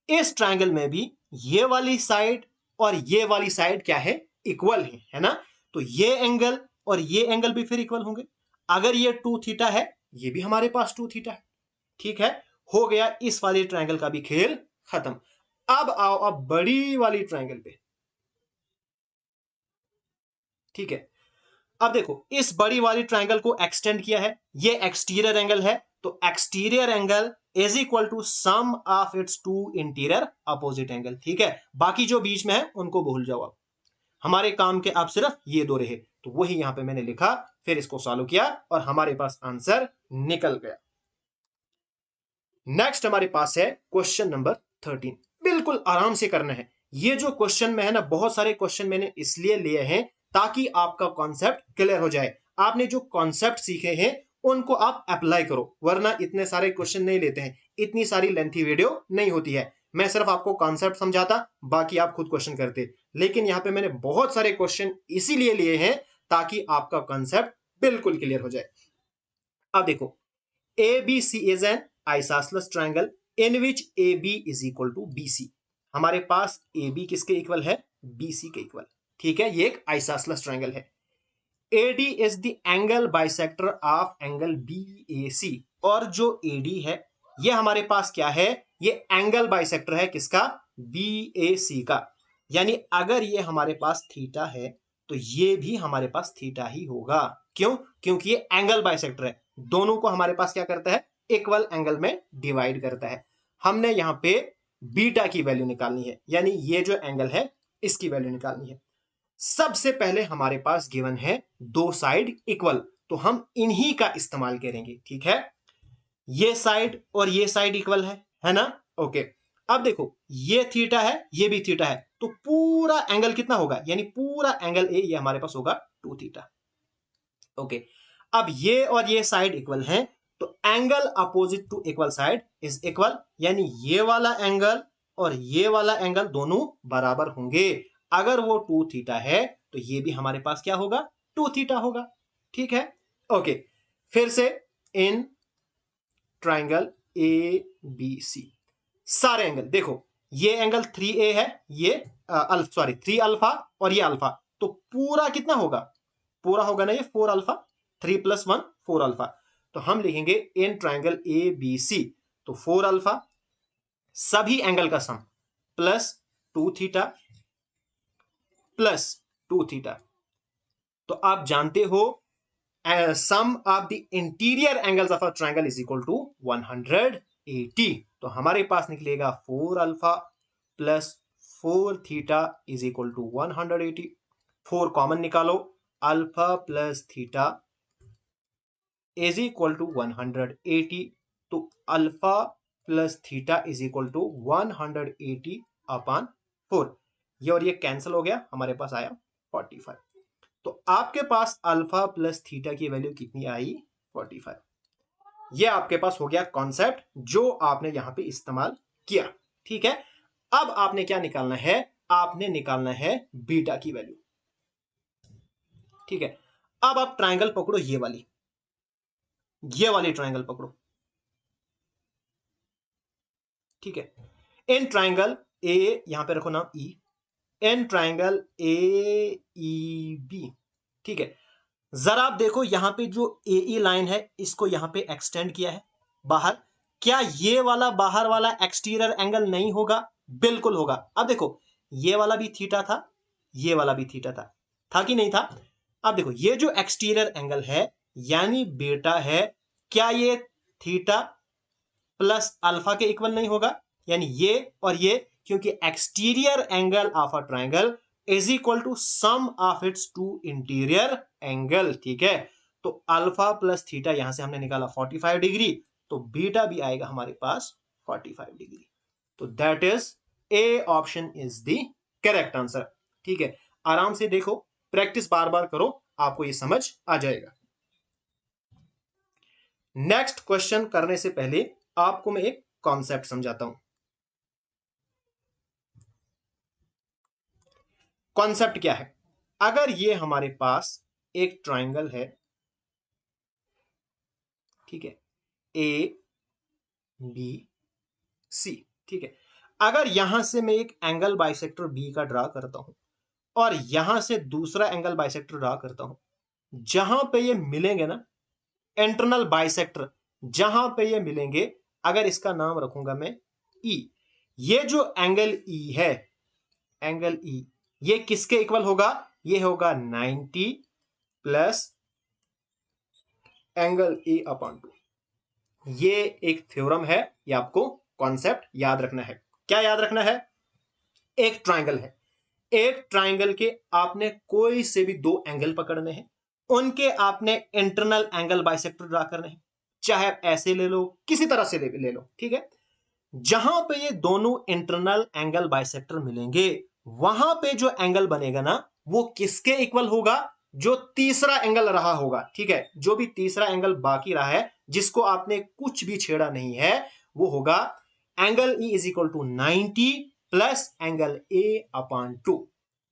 इस ट्राइंगल में भी ये वाली साइड और ये वाली साइड क्या है, इक्वल है ना। तो ये एंगल और ये एंगल भी फिर इक्वल होंगे। अगर ये 2 थीटा है, ये भी हमारे पास 2 थीटा है। ठीक है, हो गया इस वाले ट्राइंगल का भी खेल खत्म। अब आओ अब बड़ी वाली ट्राइंगल पे। ठीक है, अब देखो इस बड़ी वाली ट्राइंगल को एक्सटेंड किया है, ये एक्सटीरियर एंगल है, तो exterior angle is equal to sum of its two interior opposite angle. ठीक है, बाकी जो बीच में है उनको भूल जाओ, अब हमारे काम के अब सिर्फ ये दो रहे, तो वही यहां पे मैंने लिखा, फिर इसको सॉल्व किया और हमारे पास आंसर निकल गया। नेक्स्ट हमारे पास है क्वेश्चन नंबर 13। बिल्कुल आराम से करना है। ये जो क्वेश्चन में है ना, बहुत सारे क्वेश्चन मैंने इसलिए लिए हैं ताकि आपका कॉन्सेप्ट क्लियर हो जाए। आपने जो कॉन्सेप्ट सीखे हैं उनको आप अप्लाई करो, वरना इतने सारे क्वेश्चन नहीं लेते हैं, इतनी सारी लेंथी वीडियो नहीं होती है। मैं सिर्फ आपको कॉन्सेप्ट समझाता, बाकी आप खुद क्वेश्चन करते। लेकिन यहाँ पे मैंने बहुत सारे क्वेश्चन इसीलिए लिए हैं ताकि आपका कॉन्सेप्ट बिल्कुल क्लियर हो जाए। अब देखो, ABC is an isosceles triangle in which AB is equal to BC। हमारे पास AB किसके इक्वल है, BC के इक्वल। ठीक है, ये एक आइसोसेलेस ट्रायंगल है। AD is the angle bisector of angle BAC, और जो AD है ये हमारे पास क्या है, ये एंगल बाइसेक्टर है किसका, BAC का। यानी अगर ये हमारे पास थीटा है तो ये भी हमारे पास थीटा ही होगा। क्यों, क्योंकि ये एंगल बाइसेक्टर है, दोनों को हमारे पास क्या करता है, इक्वल एंगल में डिवाइड करता है। हमने यहां पे बीटा की वैल्यू निकालनी है, यानी ये जो एंगल है इसकी वैल्यू निकालनी है। सबसे पहले हमारे पास गिवन है दो साइड इक्वल, तो हम इन्हीं का इस्तेमाल करेंगे। ठीक है, ये साइड और ये साइड इक्वल है ना। ओके, अब देखो ये थीटा है ये भी थीटा है, तो पूरा एंगल कितना होगा, यानी पूरा एंगल ए ये हमारे पास होगा 2 थीटा। ओके, अब ये और ये साइड इक्वल हैं, तो angle opposite to equal side is equal, यानी ये वाला एंगल और ये वाला एंगल दोनों बराबर होंगे। अगर वो 2 थीटा है तो ये भी हमारे पास क्या होगा, 2 थीटा होगा। ठीक है, ओके, फिर से इन ट्राइंगल ए बी सी सारे एंगल देखो, ये एंगल 3A है, ये सॉरी 3 अल्फा और ये अल्फा, तो पूरा कितना होगा, पूरा होगा ना ये 4 अल्फा, 3 + 1 4 अल्फा। तो हम लिखेंगे इन ट्राइंगल ए बी सी, तो 4 अल्फा सभी एंगल का sum plus 2 theta plus 2 theta. तो आप जानते हो sum of the interior angles of a triangle is equal to 180। तो हमारे पास निकलेगा 4 alpha plus 4 theta is equal to 180। 4 common निकालो, alpha plus theta is equal to 180। तो alpha plus theta is equal to 180 upon 4, ये और ये cancel हो गया, हमारे पास आया 45। तो आपके पास अल्फा प्लस थीटा की वैल्यू कितनी आई, 45। ये आपके पास हो गया कॉन्सेप्ट जो आपने यहां पे इस्तेमाल किया। ठीक है, अब आपने क्या निकालना है, आपने निकालना है बीटा की वैल्यू। ठीक है, अब आप ट्राइंगल पकड़ो, ये वाली ट्राइंगल पकड़ो। ठीक है, इन ट्राइंगल ए, यहां पे रखो नाम ई, इन ट्राइंगल ए ई बी। ठीक है, जरा आप देखो यहां पे जो ए लाइन है इसको यहां पे एक्सटेंड किया है बाहर, क्या ये वाला बाहर वाला एक्सटीरियर एंगल नहीं होगा, बिल्कुल होगा। अब देखो ये वाला भी थीटा था, ये वाला भी थीटा था कि नहीं था। अब देखो ये जो एक्सटीरियर एंगल है यानी बीटा है, क्या ये थीटा प्लस अल्फा के इक्वल नहीं होगा, यानी ये और ये, क्योंकि exterior angle of a triangle is equal to sum of its two interior angle. ठीक है, तो अल्फा प्लस थीटा यहां से हमने निकाला 45 डिग्री, तो बीटा भी आएगा हमारे पास 45 डिग्री। तो that is A option is the correct answer. ठीक है, आराम से देखो, प्रैक्टिस बार बार करो, आपको ये समझ आ जाएगा। नेक्स्ट क्वेश्चन करने से पहले आपको मैं एक कॉन्सेप्ट समझाता हूं। कॉन्सेप्ट क्या है? अगर ये हमारे पास एक ट्राइंगल है, ठीक है, ए बी सी, ठीक है, अगर यहां से मैं एक एंगल बाइसेक्टर बी का ड्रा करता हूं और यहां से दूसरा एंगल बाइसेक्टर ड्रा करता हूं, जहां पे ये मिलेंगे ना, इंटरनल बाइसेक्टर जहां पे ये मिलेंगे, अगर इसका नाम रखूंगा मैं ई, ये जो एंगल ई है, एंगल ई, ये किसके इक्वल होगा? ये होगा 90 प्लस एंगल ए अपॉन 2। ये एक थ्योरम है, ये आपको कॉन्सेप्ट याद रखना है। क्या याद रखना है? एक ट्राइंगल है, एक ट्राइंगल के आपने कोई से भी दो एंगल पकड़ने हैं, उनके आपने इंटरनल एंगल बाइसेक्टर ड्रा करने हैं, चाहे आप ऐसे ले लो, किसी तरह से ले लो, ठीक है। जहां पे ये दोनों इंटरनल एंगल बाइसेक्टर मिलेंगे, वहां पे जो एंगल बनेगा ना, वो किसके इक्वल होगा? जो तीसरा एंगल रहा होगा, ठीक है, जो भी तीसरा एंगल बाकी रहा है, जिसको आपने कुछ भी छेड़ा नहीं है, वो होगा angle E is equal to 90 plus angle A upon 2।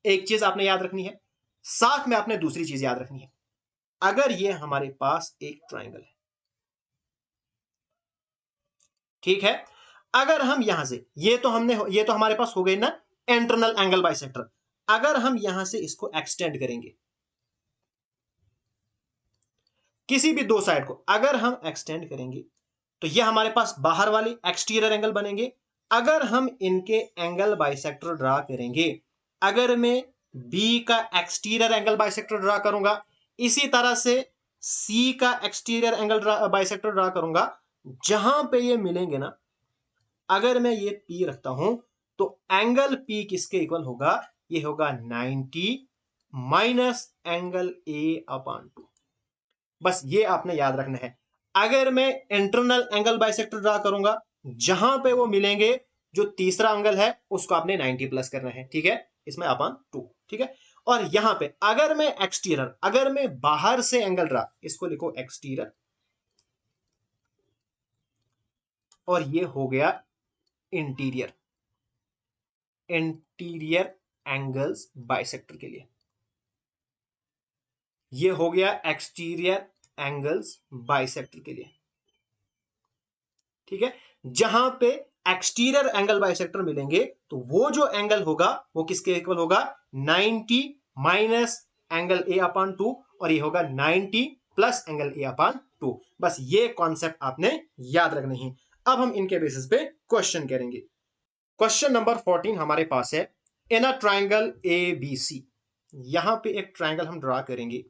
एक चीज आपने याद रखनी है, साथ में आपने दूसरी चीज याद रखनी है। अगर ये हमारे पास एक ट्राइंगल है, ठीक है, अगर हम यहां से, ये तो हमारे पास हो गई ना इंटरनल एंगल बाइसेक्टर, अगर हम यहां से इसको एक्सटेंड करेंगे, किसी भी दो साइड को अगर हम एक्सटेंड करेंगे, तो ये हमारे पास बाहर वाले एक्सटीरियर एंगल बनेंगे। अगर हम इनके एंगल बाइसेक्टर ड्रा करेंगे, अगर मैं बी का एक्सटीरियर एंगल बाइसेक्टर ड्रा करूंगा, इसी तरह से सी का एक्सटीरियर एंगल बाइसेक्टर ड्रा करूंगा, जहां पे ये मिलेंगे ना, अगर मैं ये पी रखता हूं, तो एंगल पी किसके इक्वल होगा? ये होगा 90 माइनस एंगल ए अपॉन 2। बस ये आपने याद रखना है। अगर मैं इंटरनल एंगल बाइसेक्टर ड्रा करूंगा, जहां पे वो मिलेंगे, जो तीसरा एंगल है उसको आपने 90 प्लस करना है, ठीक है, इसमें अपॉन 2, ठीक है। और यहां पे अगर मैं एक्सटीरियर, अगर मैं बाहर से एंगल ड्रा, इसको लिखो एक्सटीरियर, और ये हो गया इंटीरियर, इंटीरियर एंगल्स बाइसेक्टर के लिए, ये हो गया एक्सटीरियर एंगल्स बाइसेक्टर के लिए, ठीक है। जहां पे एक्सटीरियर एंगल बाइसेक्टर मिलेंगे, तो वो जो एंगल होगा वो किसके इक्वल होगा? 90 माइनस एंगल ए अपॉन 2, और ये होगा 90 प्लस एंगल ए अपॉन 2। बस ये कॉन्सेप्ट आपने याद रखनी है। अब हम इनके बेसिस पे क्वेश्चन करेंगे। क्वेश्चन नंबर 14 हमारे पास है, इन अ ट्राइंगल ए बी सी, यहां पे एक ट्राइंगल हम ड्रा करेंगे,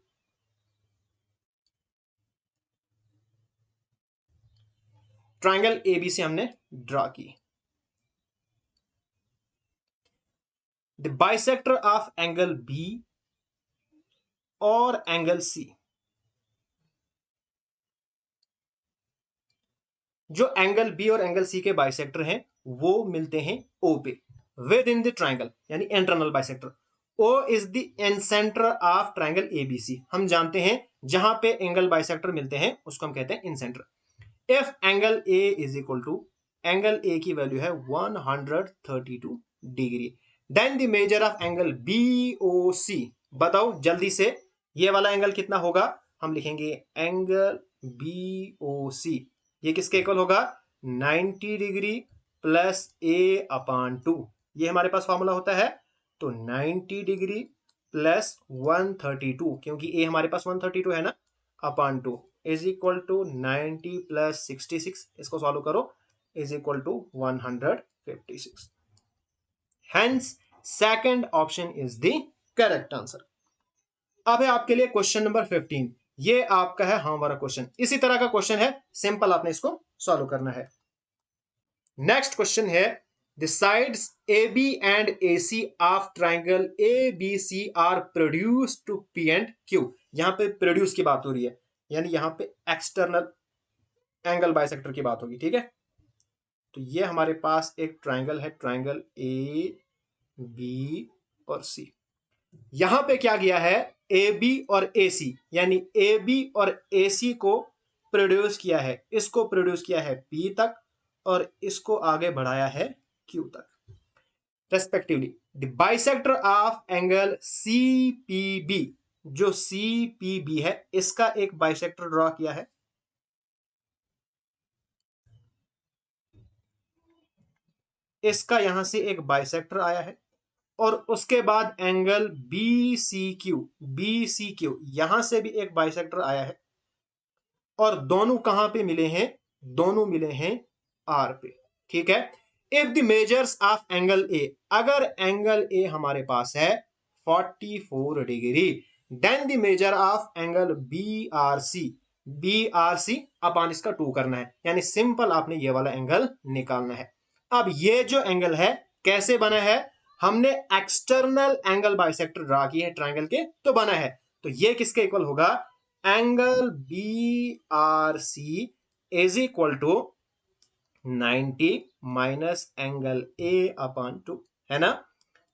ट्राइंगल ए बी सी हमने ड्रा की। The bisector of angle B और एंगल सी, जो एंगल बी और एंगल सी के बाइसेक्टर हैं, वो मिलते हैं ओ पे, विद इन द ट्राइंगल, यानी internal bisector. O is the incenter of triangle ABC. हम जानते हैं जहां पे एंगल बाइसेक्टर मिलते हैं उसको हम कहते हैं incentre. If angle A is equal to, angle A की वैल्यू है 132 degree, then the measure of angle B O C. बताओ जल्दी से, ये वाला एंगल कितना होगा? हम लिखेंगे एंगल बी ओ सी, ये किसके इक्वल होगा? 90 डिग्री प्लस ए अपान 2। ये हमारे पास फॉर्मूला होता है, तो 90 डिग्री प्लस 132, क्योंकि ए हमारे पास 132 है ना, upon 2 is equal to 90 plus 66, इसको सॉल्व करो, is equal to 156। Hence second option is the correct answer. अब है आपके लिए क्वेश्चन नंबर 15। ये आपका है हमारा क्वेश्चन, इसी तरह का क्वेश्चन है, सिंपल आपने इसको सॉल्व करना है। नेक्स्ट क्वेश्चन है, the sides A B and A C of triangle A B C are produce to P and Q. यहां पे प्रोड्यूस की बात हो रही है, यानी यहां पे एक्सटर्नल एंगल बाइसेक्टर की बात होगी, ठीक है। तो ये हमारे पास एक ट्राइंगल है, ट्राइंगल ए बी और सी। यहां पे क्या किया है, ए बी और ए सी, यानी ए बी और ए सी को प्रोड्यूस किया है, इसको प्रोड्यूस किया है पी तक और इसको आगे बढ़ाया है क्यू तक respectively. The bisector of angle C P B, जो सी पी बी है इसका एक बाइसेक्टर ड्रॉ किया है, इसका यहां से एक बाइसेक्टर आया है और उसके बाद एंगल बी सी क्यू यहां से भी एक बाइसेक्टर आया है और दोनों कहां पे मिले हैं, दोनों मिले हैं आर पे, ठीक है। If the measures of angle A, अगर एंगल ए हमारे पास है 44 degree, then the measure of angle B R C upon इसका 2 करना है, यानी सिंपल आपने ये वाला एंगल निकालना है। अब ये जो एंगल है कैसे बना है, हमने एक्सटर्नल एंगल बाइसेक्टर ड्रा किए हैं ट्राइंगल के, तो बना है। तो ये किसके इक्वल होगा, angle B R C is equal to 90 minus angle A upon 2, है ना।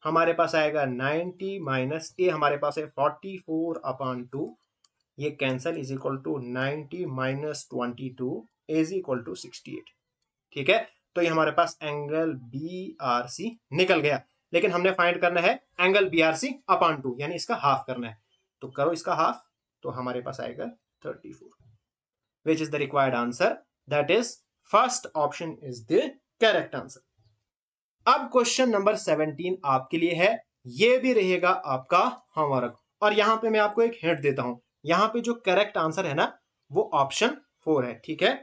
हमारे पास आएगा 90 माइनस ए, हमारे पास है 44 अपॉन 2, ये cancel, is equal to 90 minus 22 is equal to 68, ठीक है। तो ये हमारे पास एंगल बी आर सी निकल गया, लेकिन हमने फाइंड करना है angle B R C upon 2, यानी इसका हाफ करना है। तो करो इसका हाफ, तो हमारे पास आएगा 34, which is the required answer, that is first option is the correct answer. अब क्वेश्चन नंबर 17 आपके लिए है, ये भी रहेगा आपका होमवर्क, और यहां पे मैं आपको एक हिंट देता हूं, यहां पे जो करेक्ट आंसर है ना वो ऑप्शन 4 है, ठीक है।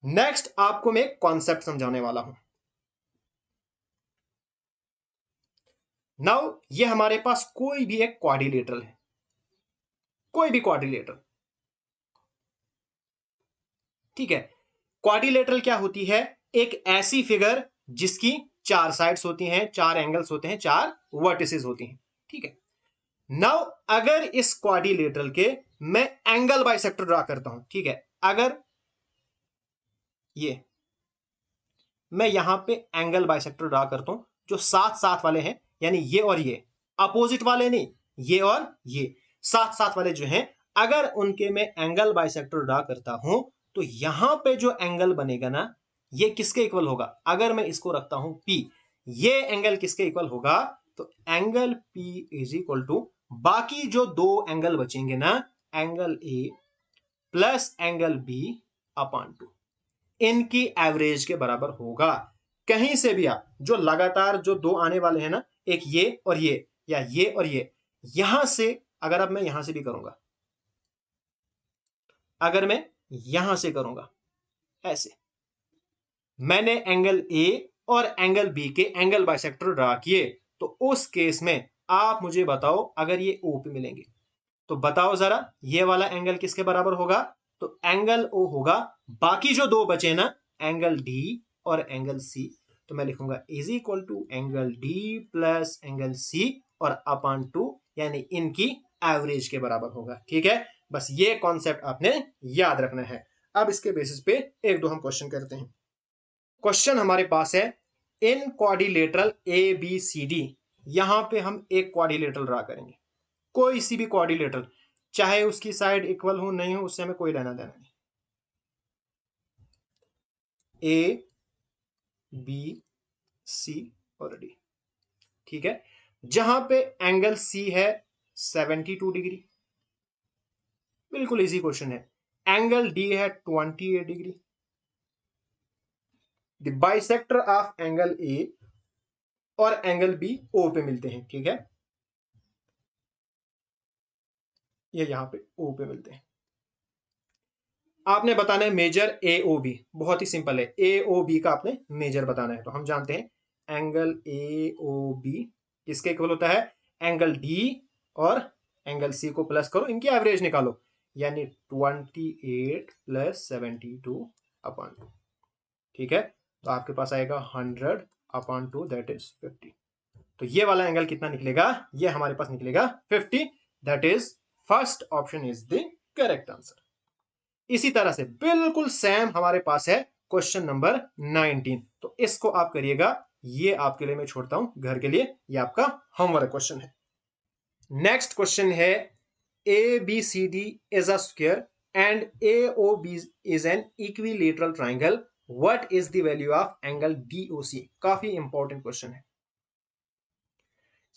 नेक्स्ट आपको मैं कॉन्सेप्ट समझाने वाला हूं। नाउ ये हमारे पास कोई भी एक क्वाड्रिलेटरल है, कोई भी क्वाड्रिलेटरल, ठीक है। क्वाड्रिलेटरल क्या होती है, एक ऐसी फिगर जिसकी 4 साइड्स होती हैं, 4 एंगल्स होते हैं, 4 वर्टिसेस होती हैं, ठीक है। नाउ अगर इस क्वाड्रिलेटरल के मैं एंगल बाइसेक्टर ड्रा करता हूं, ठीक है, अगर ये मैं यहां पे एंगल बाइसेक्टर ड्रा करता हूं जो साथ साथ वाले हैं, यानी ये और ये, अपोजिट वाले नहीं, ये और ये साथ साथ वाले जो हैं, अगर उनके मैं एंगल बाइसेक्टर ड्रा करता हूं तो यहां पे जो एंगल बनेगा ना ये किसके इक्वल होगा, अगर मैं इसको रखता हूं P, ये एंगल किसके इक्वल होगा, तो angle P is equal to बाकी जो दो एंगल बचेंगे ना, angle A plus angle B upon 2, इनकी एवरेज के बराबर होगा। कहीं से भी आप जो लगातार जो दो आने वाले हैं ना, एक ये और ये, या ये और ये, यहां से अगर अब मैं यहां से भी करूंगा, अगर मैं यहां से करूंगा ऐसे, मैंने एंगल ए और एंगल बी के एंगल बाइसेक्टर ड्रा किए, तो उस केस में आप मुझे बताओ अगर ये ओ पे मिलेंगे तो बताओ जरा ये वाला एंगल किसके बराबर होगा, तो एंगल ओ होगा, बाकी जो दो बचे ना एंगल डी और एंगल सी, तो मैं लिखूंगा is equal to angle D plus angle C और अपॉन 2, यानी इनकी एवरेज के बराबर होगा, ठीक है। बस ये कॉन्सेप्ट आपने याद रखना है। अब इसके बेसिस पे एक दो हम क्वेश्चन करते हैं। क्वेश्चन हमारे पास है, in quadrilateral A B C D, यहां पे हम एक क्वाड्रिलेटरल ड्रा करेंगे, कोई सी भी क्वाड्रिलेटरल, चाहे उसकी साइड इक्वल हो नहीं हो उससे हमें कोई लेना देना नहीं, ए बी सी और डी, ठीक है। जहां पे एंगल सी है 72 डिग्री, बिल्कुल इजी क्वेश्चन है। एंगल डी है 28 degree, the bisector of angle ए और एंगल बी ओ पे मिलते हैं, ठीक है, ये यहां पे ओ पे मिलते हैं। आपने बताना है मेजर ए ओ बी, बहुत ही सिंपल है, ए ओ बी का आपने मेजर बताना है। तो हम जानते हैं एंगल ए ओ बी किसके इक्वल होता है, एंगल डी और एंगल सी को प्लस करो, इनकी एवरेज निकालो, यानी 28 प्लस 72 अपॉन 2, ठीक है। तो आपके पास आएगा 100/2 दैट इज 50। तो ये वाला एंगल कितना निकलेगा, ये हमारे पास निकलेगा 50, that is first option is the correct answer. इसी तरह से बिल्कुल सेम हमारे पास है क्वेश्चन नंबर 19। तो इसको आप करिएगा, ये आपके लिए मैं छोड़ता हूं घर के लिए, ये आपका होमवर्क क्वेश्चन है। नेक्स्ट क्वेश्चन है ABCD is a square and AOB is an equilateral triangle. What is the value of angle DOC? काफी इंपॉर्टेंट क्वेश्चन है।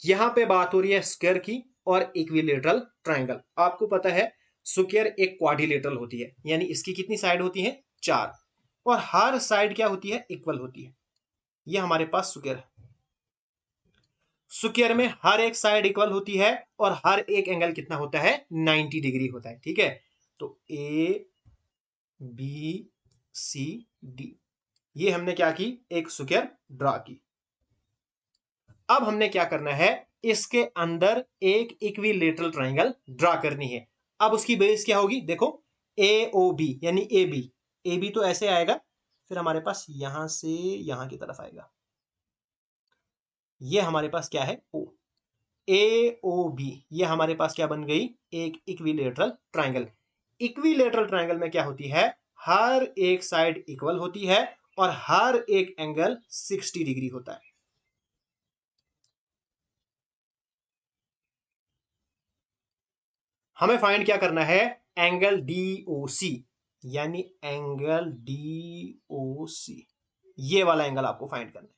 यहां पे बात हो रही है स्क्वायर की और इक्विलेटरल ट्राइंगल। आपको पता है स्क्वायर एक क्वाड्रिलेटरल होती है, यानी इसकी कितनी साइड होती है, 4, और हर साइड क्या होती है, इक्वल होती है। ये हमारे पास स्क्वायर है। स्क्वायर में हर एक साइड इक्वल होती है और हर एक एंगल कितना होता है, 90 डिग्री होता है। ठीक है, तो ABCD ये हमने क्या की, एक स्क्वायर ड्रा की। अब हमने क्या करना है, इसके अंदर एक इक्विलेटरल ट्राइंगल ड्रा करनी है। अब उसकी बेस क्या होगी, देखो AOB यानी AB तो ऐसे आएगा, फिर हमारे पास यहां से यहां की तरफ आएगा, ये हमारे पास क्या है, O। AOB ये हमारे पास क्या बन गई, एक इक्विलेटरल ट्राइंगल। इक्विलेटरल ट्राइंगल में क्या होती है, हर एक साइड इक्वल होती है और हर एक एंगल 60 डिग्री होता है। हमें फाइंड क्या करना है, एंगल DOC, यानी एंगल DOC ये वाला एंगल आपको फाइंड करना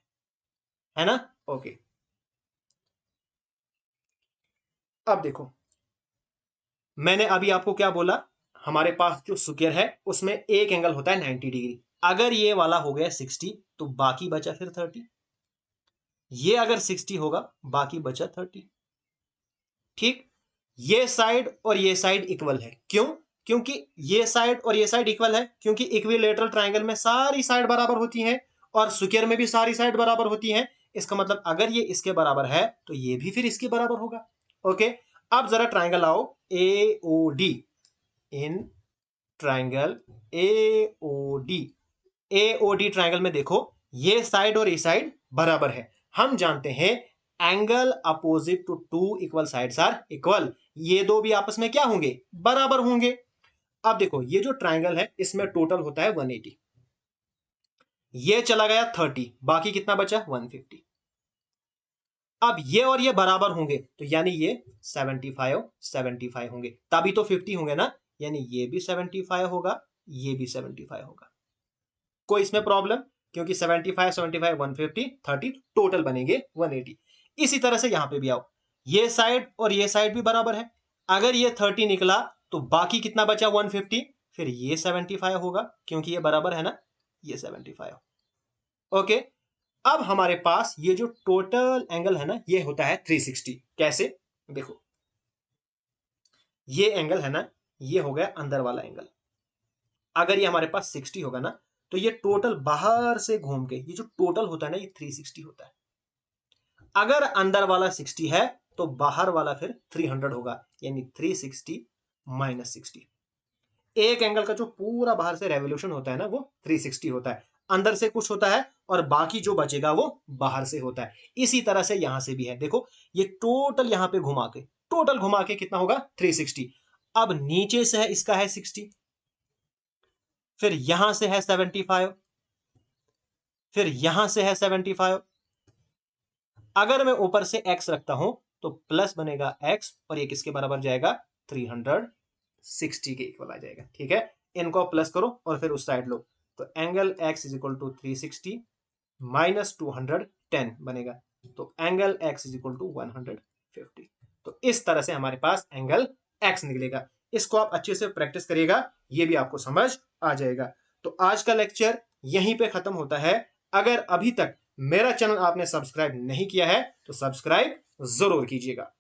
है ना। ओके, अब देखो मैंने अभी आपको क्या बोला, हमारे पास जो स्क्वायर है उसमें एक एंगल होता है 90 डिग्री। अगर ये वाला हो गया 60 तो बाकी बचा फिर 30, ये अगर 60 होगा बाकी बचा 30। ठीक, ये साइड और ये साइड इक्वल है, क्यों, क्योंकि ये साइड और ये साइड इक्वल है, क्योंकि इक्विलेटरल ट्राइंगल में सारी साइड बराबर होती हैं और स्क्वायर में भी सारी साइड बराबर होती हैं। इसका मतलब अगर ये इसके बराबर है तो ये भी फिर इसके बराबर होगा। ओके, अब जरा ट्राइंगल आओ AOD, in triangle AOD triangle में देखो ये साइड और ये साइड बराबर है। हम जानते हैं angle opposite to two equal sides are equal, ये दो भी आपस में क्या होंगे, बराबर होंगे। अब देखो ये जो ट्राइंगल है इसमें टोटल होता है 180, ये चला गया 30, बाकी कितना बचा 150। अब ये और ये बराबर होंगे तो यानी ये 75 होंगे, तभी तो 50 होंगे ना, यानी ये भी 75 होगा, ये भी 75 होगा। कोई इसमें प्रॉब्लम, क्योंकि 75 75 150 30 टोटल बनेंगे 180। इसी तरह से यहां पे भी आओ, ये साइड और ये साइड भी बराबर है, अगर ये 30 निकला तो बाकी कितना बचा 150, फिर ये 75 होगा क्योंकि ये बराबर है ना, ये 75। ओके, अब हमारे पास ये जो टोटल एंगल है ना ये होता है 360। कैसे, देखो ये एंगल है ना, ये हो गया अंदर वाला एंगल। अगर ये हमारे पास 60 होगा ना तो ये टोटल बाहर से घूम के ये जो टोटल होता है ना ये 360 होता है। अगर अंदर वाला 60 है तो बाहर वाला फिर 300 होगा, यानी 360 माइनस 60। एक एंगल का जो पूरा बाहर से रेवोल्यूशन होता है ना वो 360 होता है, अंदर से कुछ होता है और बाकी जो बचेगा वो बाहर से होता है। इसी तरह से यहां से भी है, देखो ये टोटल यहां पे घुमा के, टोटल घुमा के कितना होगा 360। अब नीचे से है इसका है 60, फिर यहां से है 75, फिर यहां से है 75। अगर मैं ऊपर से x रखता हूं तो प्लस बनेगा x और ये किसके बराबर जाएगा, 360 के इक्वल आ जाएगा। ठीक है, इनको प्लस करो और फिर उस साइड लो, तो angle x is equal to 360 minus 210 बनेगा, तो angle x is equal to 150। तो इस तरह से हमारे पास एंगल x निकलेगा। इसको आप अच्छे से प्रैक्टिस करिएगा, ये भी आपको समझ आ जाएगा। तो आज का लेक्चर यहीं पे खत्म होता है। अगर अभी तक मेरा चैनल आपने सब्सक्राइब नहीं किया है तो सब्सक्राइब जरूर कीजिएगा।